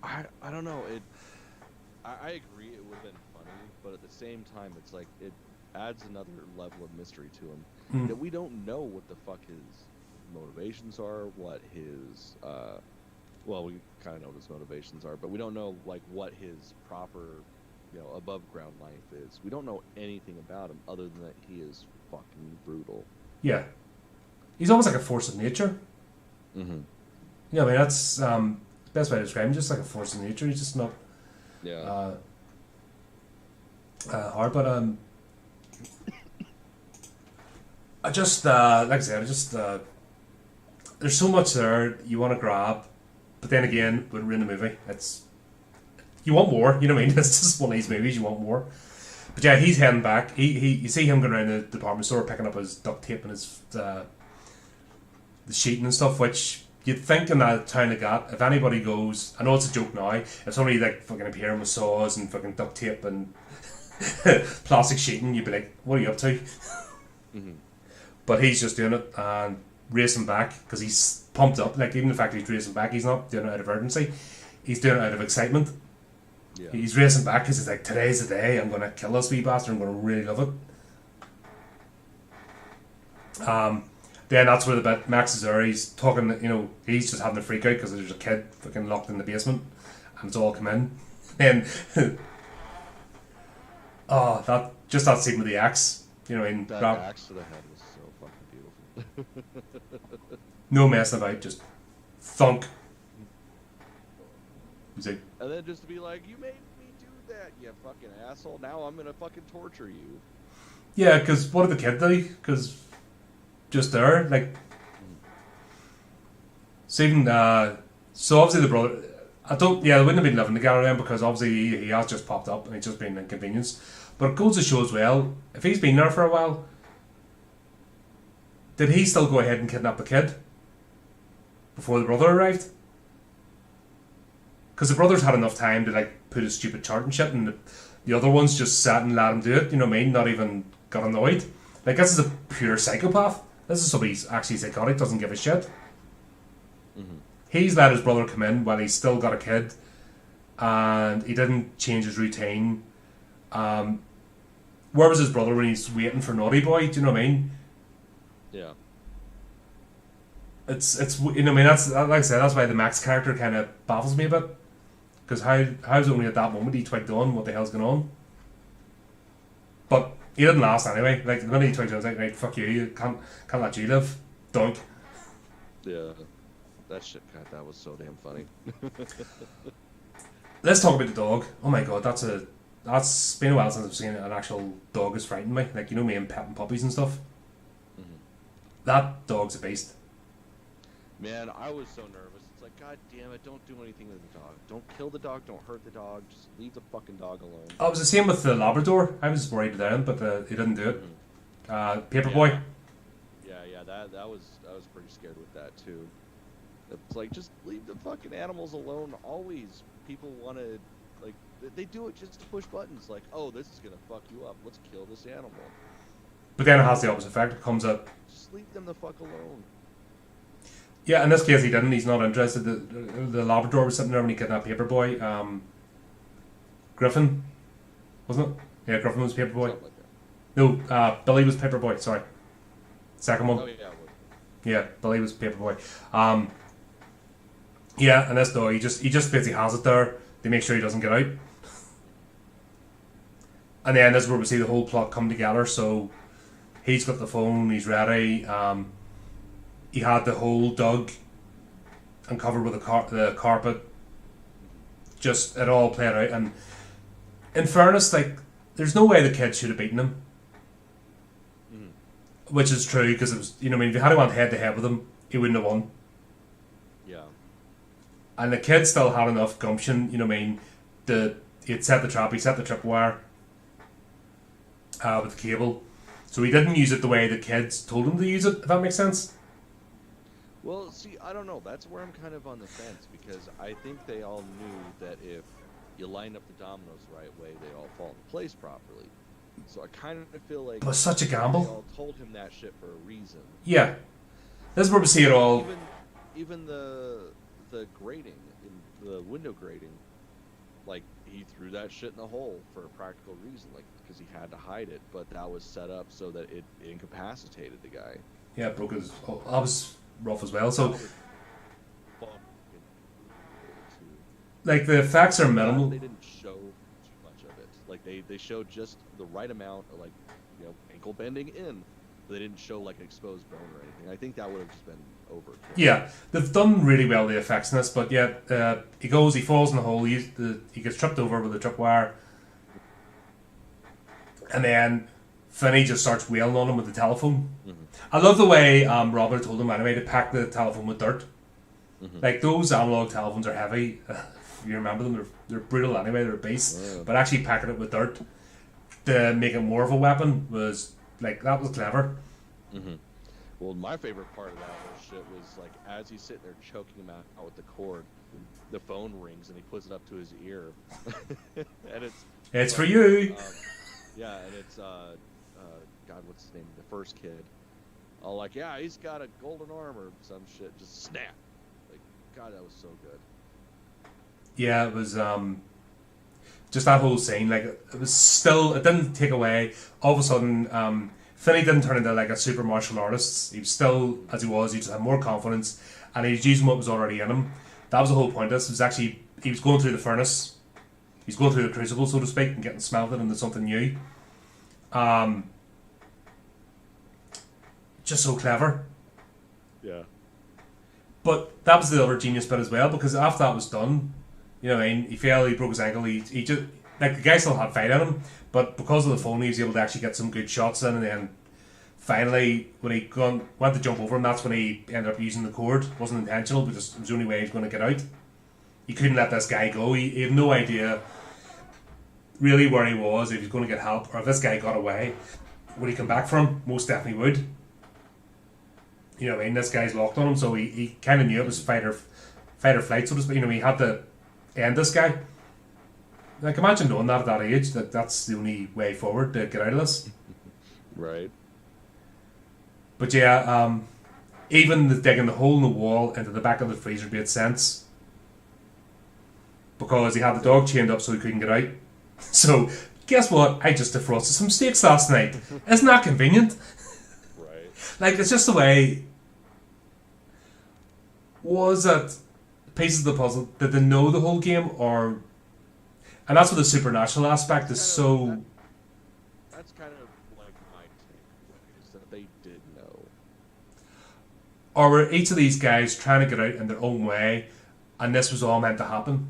I don't know. I agree. It would have been funny, but at the same time, it's like it adds another level of mystery to him that we don't know what the fuck his motivations are. What his well, we kind of know what his motivations are, but we don't know like what his proper, above ground life is. We don't know anything about him other than that he is fucking brutal. Yeah, he's almost like a force of nature. Mm-hmm. I mean, that's the best way to describe him. Just like a force of nature. He's just not hard, but I just like I said, there's so much there you want to grab, but then again, would ruin the movie. You want more. You know what I mean? It's just one of these movies. You want more. But yeah, he's heading back. You see him going around the department store picking up his duct tape and his the sheeting and stuff, which you'd think in that town like that, if anybody goes, I know it's a joke now, if somebody like fucking appearing with saws and fucking duct tape and plastic sheeting, you'd be like, what are you up to? Mm-hmm. But he's just doing it and racing back because he's pumped up. Like, even the fact he's racing back, he's not doing it out of urgency. He's doing it out of excitement. Yeah. He's racing back because he's like, today's the day. I'm going to kill this wee bastard. I'm going to really love it. Then that's where the bit Max is there. He's talking, he's just having a freak out because there's a kid fucking locked in the basement and it's all come in. And that scene with the axe, That axe to the head was so fucking beautiful. no messing about, just thunk. He's like, and then just to be like, you made me do that, you fucking asshole. Now I'm gonna fucking torture you. yeah, because what did the kid do? Because just there, like, so even so obviously the brother, they wouldn't have been living together then because obviously he has just popped up and it's just been an inconvenience. But it goes to show as well, if he's been there for a while, did he still go ahead and kidnap the kid before the brother arrived? Because the brother's had enough time to like put his stupid chart and shit, and the other ones just sat and let him do it. You know what I mean? Not even got annoyed. Like, this is a pure psychopath. This is somebody who's actually psychotic, doesn't give a shit. Mm-hmm. He's let his brother come in while he's still got a kid, and he didn't change his routine. Where was his brother when he's waiting for Naughty Boy? Do you know what I mean? Yeah. It's that's, like I said, that's why the Max character kind of baffles me a bit. Because how's only at that moment he twigged on what the hell's going on? But he didn't last anyway. Like, the minute he twigged on, I was like, right, fuck you can't let you live. Dunk. Yeah. That shit, God, that was so damn funny. Let's talk about the dog. Oh my god, that's been a while since I've seen an actual dog has frightened me. Like, me and petting puppies and stuff. Mm-hmm. That dog's a beast. Man, I was so nervous. It's like, God damn it, don't do anything to the dog. Don't kill the dog, don't hurt the dog, just leave the fucking dog alone. Oh, it was the same with the Labrador. I was worried then, but he didn't do it. Paperboy. Yeah, that was, I was pretty scared with that too. It's like, just leave the fucking animals alone. Always, people want to, like, they do it just to push buttons. Like, oh, this is gonna fuck you up. Let's kill this animal. But then it has the opposite effect. It comes up. Just leave them the fuck alone. Yeah, in this case he didn't. He's not interested. The Labrador was sitting there when he kidnapped Paperboy. Griffin, wasn't it? Yeah, Griffin was Paperboy. Something like that. No, Billy was Paperboy. Sorry, second one. Oh yeah. Yeah, Billy was Paperboy. Yeah, and this dog, he just basically has it there to make sure he doesn't get out. And then this is where we see the whole plot come together. So he's got the phone, he's ready. He had the hole dug and covered with the carpet. Just, it all played out. And in fairness, like, there's no way the kid should have beaten him. Mm-hmm. Which is true, because it was, if you had went head to head with him, he wouldn't have won. Yeah. And the kid still had enough gumption, he'd set the trap, he set the tripwire with the cable. So he didn't use it the way the kids told him to use it, if that makes sense. Well, see, I don't know. That's where I'm kind of on the fence, because I think they all knew that if you line up the dominoes the right way, they all fall into place properly. So I kind of feel like... It was such a gamble. They all told him that shit for a reason. Yeah. This is where we see it all. Even the grating, in the window grating, like, he threw that shit in the hole for a practical reason, like, because he had to hide it, but that was set up so that it incapacitated the guy. Yeah, it broke his... Oh, that was rough as well, so... Like, the effects are minimal. They didn't show too much of it. Like, they showed just the right amount of, like, ankle bending in. But they didn't show, like, an exposed bone or anything. I think that would have just been overkill. Yeah, they've done really well, the effects in this, but yeah, he falls in the hole, he gets tripped over with a tripwire, and then Finney just starts wailing on him with the telephone. Mm-hmm. I love the way Robert told him anyway to pack the telephone with dirt. Mm-hmm. Like, those analog telephones are heavy. If you remember them, they're brutal anyway, they're a beast. Yeah. But actually packing it with dirt to make it more of a weapon was, like, that was clever. Mm-hmm. Well, my favorite part of that whole shit was like as he's sitting there choking him out with the cord, the phone rings and he puts it up to his ear, and It's for fucking you. yeah, and it's God, what's his name? The first kid. All like, yeah, he's got a golden arm or some shit. Just snap. Like, God, that was so good. Yeah, it was just that whole scene. Like it was still, it didn't take away. All of a sudden, Finney didn't turn into like a super martial artist. He was still as he was. He just had more confidence, and he was using what was already in him. That was the whole point of this. It was actually he was going through the furnace. He's going through the crucible, so to speak, and getting smelted into something new. Um, just so clever. Yeah. But that was the other genius bit as well, because after that was done, you know what I mean, he fell, he broke his ankle, he just, like, the guy still had fight in him, but because of the phone, he was able to actually get some good shots in, and then finally, when he went to jump over him, that's when he ended up using the cord. It wasn't intentional, because it was the only way he was going to get out. He couldn't let this guy go. He had no idea really where he was, if he was going to get help, or if this guy got away, would he come back for him? Most definitely would. You know what I mean? This guy's locked on him, so he kind of knew it was fight or flight, so to speak. You know, he had to end this guy. Like, imagine knowing that at that age, that's the only way forward to get out of this. Right. But yeah, even digging the hole in the wall into the back of the freezer made sense. Because he had the dog chained up so he couldn't get out. So, guess what? I just defrosted some steaks last night. Isn't that convenient? Right. Like, it's just the way. Was it pieces of the puzzle? Did they know the whole game, or? And that's what the supernatural aspect is so. That's kind of like my take, is that they did know. Or were each of these guys trying to get out in their own way, and this was all meant to happen?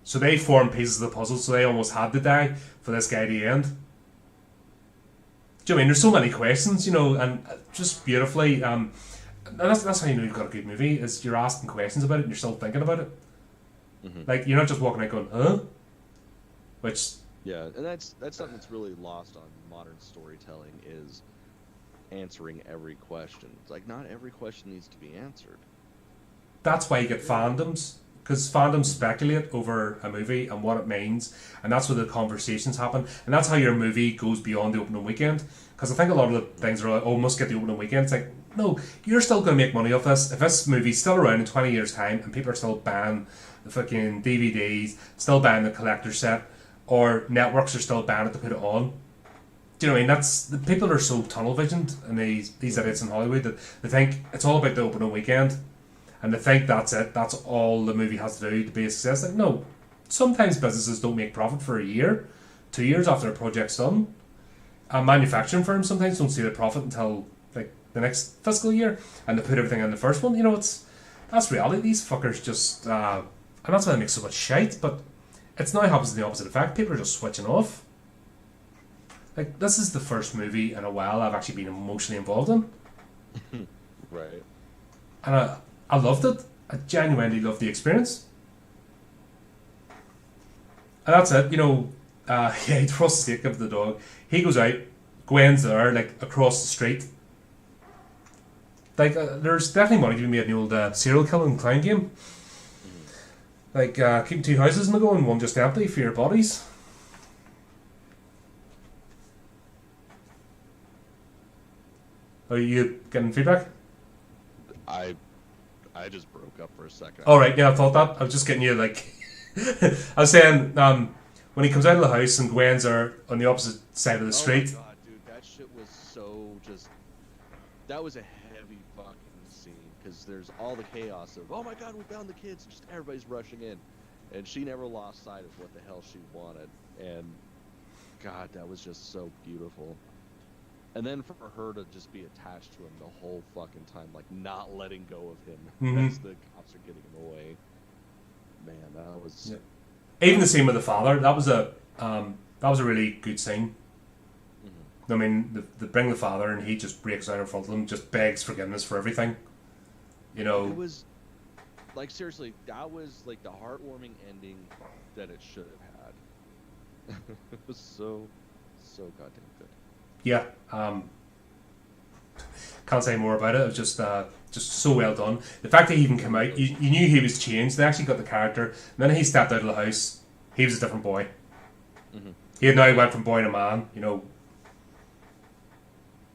So they formed pieces of the puzzle, so they almost had to die for this guy to end. Do you know what I mean? There's so many questions, you know, and just beautifully. And that's how you know you've got a good movie, is you're asking questions about it and you're still thinking about it. Mm-hmm. Like, you're not just walking out going, huh? Which... Yeah, and that's something that's really lost on modern storytelling, is answering every question. It's like, not every question needs to be answered. That's why you get fandoms. Because fandoms speculate over a movie and what it means, and that's where the conversations happen, and that's how your movie goes beyond the opening weekend. Because I think a lot of the things are like, oh, must get the opening weekend. It's like, no, you're still going to make money off this. If this movie's still around in 20 years' time and people are still buying the fucking DVDs, still buying the collector set, or networks are still buying it to put it on. Do you know what I mean? That's the people are so tunnel visioned, and these idiots in Hollywood, that they think it's all about the opening weekend. And they think that's it, that's all the movie has to do to be a success. Like, no. Sometimes businesses don't make profit for a year, 2 years after a project's done. And manufacturing firms sometimes don't see the profit until like the next fiscal year, and they put everything in the first one. You know, that's reality. These fuckers just and that's why they make so much shite, but it's now happens in the opposite effect. People are just switching off. Like, this is the first movie in a while I've actually been emotionally involved in. Right. And I loved it. I genuinely loved the experience. And that's it, you know. Yeah, he throws the steak up to the dog. He goes out. Gwen's there, like, across the street. Like, there's definitely money to be made in the old serial killing clown game. Like, keeping two houses in the go and one just empty for your bodies. Are you getting feedback? I just broke up for a second. Alright, yeah, I thought that. I was just getting you, like... I was saying, when he comes out of the house and Gwen's are on the opposite side of the street... Oh my god, dude, that shit was so just... That was a heavy fucking scene, because there's all the chaos of, oh my god, we found the kids, just everybody's rushing in. And she never lost sight of what the hell she wanted. And, god, that was just so beautiful. And then for her to just be attached to him the whole fucking time, like not letting go of him as the cops are getting him away. Man, that was... Yeah. Even the scene with the father, that was a really good scene. Mm-hmm. I mean, they bring the father and he just breaks down in front of them, just begs forgiveness for everything. You know... It was... Like, seriously, that was like the heartwarming ending that it should have had. It was so goddamn good. Yeah, can't say more about it. It was just so well done. The fact that he even came out, you knew he was changed. They actually got the character. And then he stepped out of the house. He was a different boy. Mm-hmm. He had now went from boy to man. You know,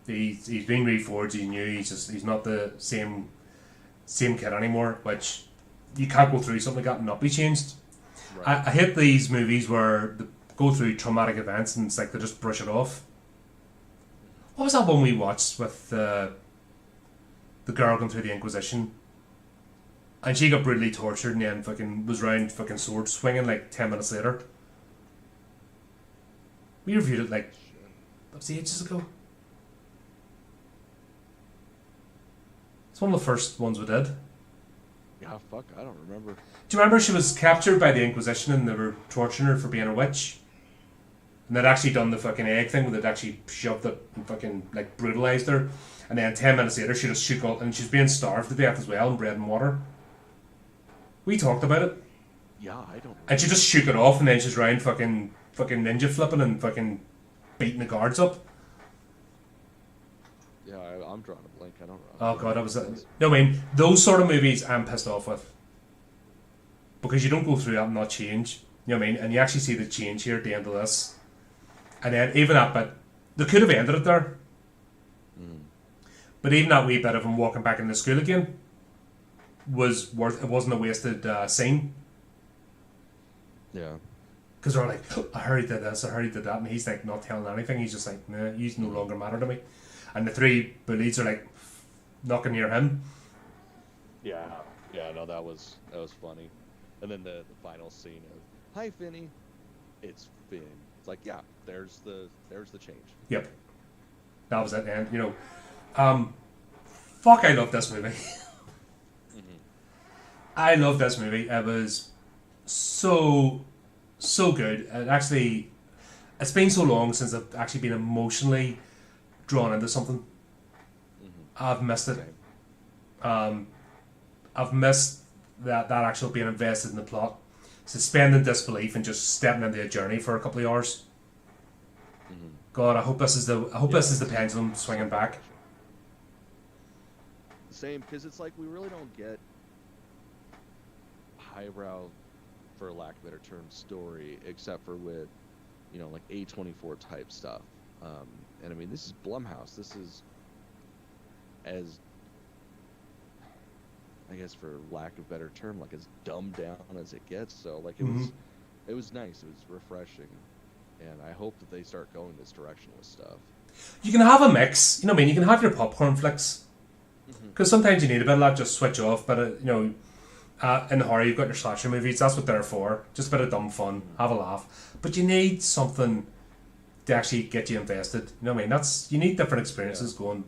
he's been reforged. He knew he's not the same kid anymore. Which you can't go through something like that and not be changed. Right. I hate these movies where they go through traumatic events and it's like they just brush it off. What was that one we watched with the girl going through the Inquisition? And she got brutally tortured and then fucking was round fucking sword swinging like 10 minutes later. We reviewed it like, that was ages ago. It's one of the first ones we did. Yeah, fuck, I don't remember. Do you remember she was captured by the Inquisition and they were torturing her for being a witch? And they'd actually done the fucking egg thing where they'd actually shoved it and fucking like brutalised her. And then 10 minutes later she just shook out and she's being starved to death as well in bread and water. We talked about it. Yeah, I don't know. And she just shook it off and then she's round fucking ninja flipping and fucking beating the guards up. Yeah, I'm drawing a blank. I don't know. Oh god, that was it. No, I mean, those sort of movies I'm pissed off with. Because you don't go through that and not change. You know what I mean? And you actually see the change here at the end of this. And then even that bit, they could have ended it there. Mm. But even that wee bit of him walking back into school again was worth. It wasn't a wasted scene. Yeah. Because they're like, oh, I heard he did this, I heard he did that, and he's like not telling anything. He's just like, nah, you no longer matter to me. And the three bullies are like knocking near him. Yeah. Yeah. No, that was funny. And then the final scene of, "Hi, Finny." It's Finn. It's like, yeah, there's the change. Yep. That was it, and you know, fuck, I love this movie. Mm-hmm. I love this movie. It was so good. And actually, it's been so long since I've actually been emotionally drawn into something. Mm-hmm. I've missed it. Okay. I've missed that actual being invested in the plot, suspending disbelief and just stepping into a journey for a couple of hours. Mm-hmm. God, I hope this is the pendulum swinging back. Same, because it's like we really don't get highbrow, for lack of a better term, story except for with, you know, like A24 type stuff. And I mean, this is Blumhouse. This is as, I guess, for lack of a better term, like as dumbed down as it gets. So like it was nice. It was refreshing, and I hope that they start going this direction with stuff. You can have a mix. You know what I mean? You can have your popcorn flicks, because sometimes you need a bit of that. Just switch off. But you know, in horror, you've got your slasher movies. That's what they're for. Just a bit of dumb fun. Have a laugh. But you need something to actually get you invested. You know what I mean? You need different experiences going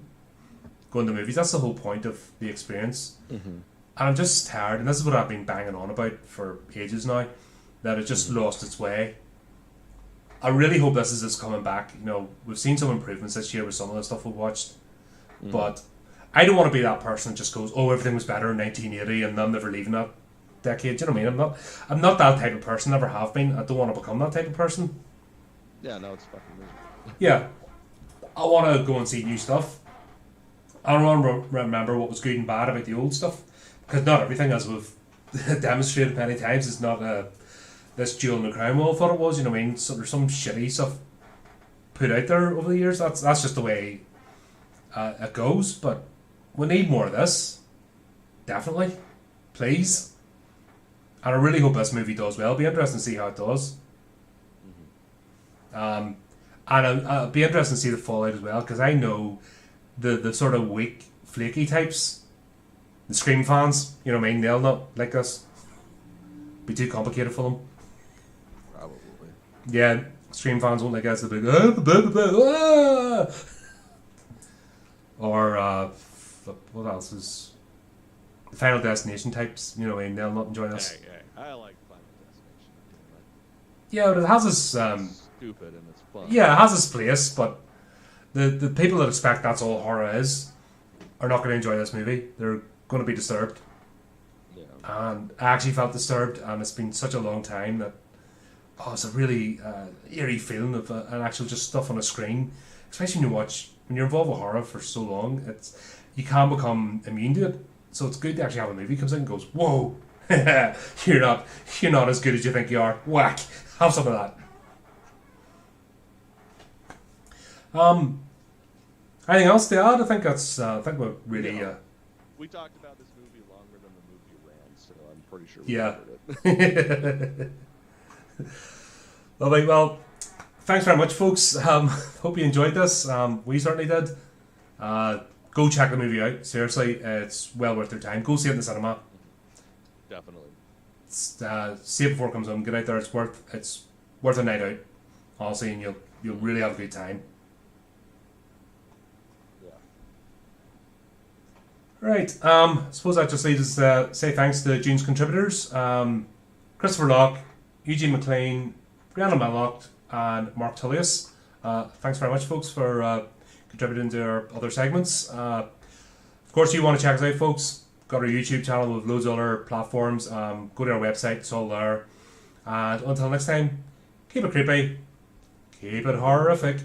to movies. That's the whole point of the experience. Mm-hmm. And I'm just tired, and this is what I've been banging on about for ages now, that it just lost its way. I really hope this is coming back. You know, we've seen some improvements this year with some of the stuff we've watched, but I don't want to be that person that just goes, "Oh, everything was better in 1980," and I'm never leaving that decade. Do you know what I mean? I'm not that type of person. Never have been. I don't want to become that type of person. Yeah, no, it's fucking miserable. Yeah, I want to go and see new stuff. I don't want to remember what was good and bad about the old stuff. Because not everything, as we've demonstrated many times, is not this jewel in the crown we all thought it was. You know what I mean? So there's some shitty stuff put out there over the years. That's just the way it goes. But we need more of this. Definitely. Please. And I really hope this movie does well. It'll be interesting to see how it does. Mm-hmm. And it'll be interesting to see the fallout as well. Because I know the sort of weak, flaky types, the Scream fans, you know what I mean? They'll not like us. Be too complicated for them. Probably. Yeah, Scream fans won't like us. They'll be like, blah, blah, blah, or what else is the Final Destination types? You know what I mean? They'll not enjoy us. Yeah, I like Final Destination. Yeah, but it has its stupid and it's fun. Yeah, it has its place, but the people that expect that's all horror is are not going to enjoy this movie. They're going to be disturbed. Yeah. And I actually felt disturbed, and it's been such a long time that it's a really eerie feeling of an actual just stuff on a screen, especially when you watch when you're involved with horror for so long, you can become immune to it. So it's good to actually have a movie comes in and goes, whoa, you're not as good as you think you are. Whack, have some of that. Anything else to add? I think I think we're really. We talked about this movie longer than the movie ran, so I'm pretty sure we covered it. Lovely. Well, thanks very much, folks. Hope you enjoyed this. We certainly did. Go check the movie out. Seriously, it's well worth your time. Go see it in the cinema. Definitely. See it before it comes home. Get out there. It's worth a night out. Honestly, and you'll really have a good time. Right, I suppose that just leaves us to say thanks to June's contributors, Christopher Locke, Eugene McLean, Brianna Matlock, and Mark Tullius. Thanks very much, folks, for contributing to our other segments. Of course, you want to check us out, folks. Got our YouTube channel with loads of other platforms. Go to our website, it's all there. And until next time, keep it creepy, keep it horrific.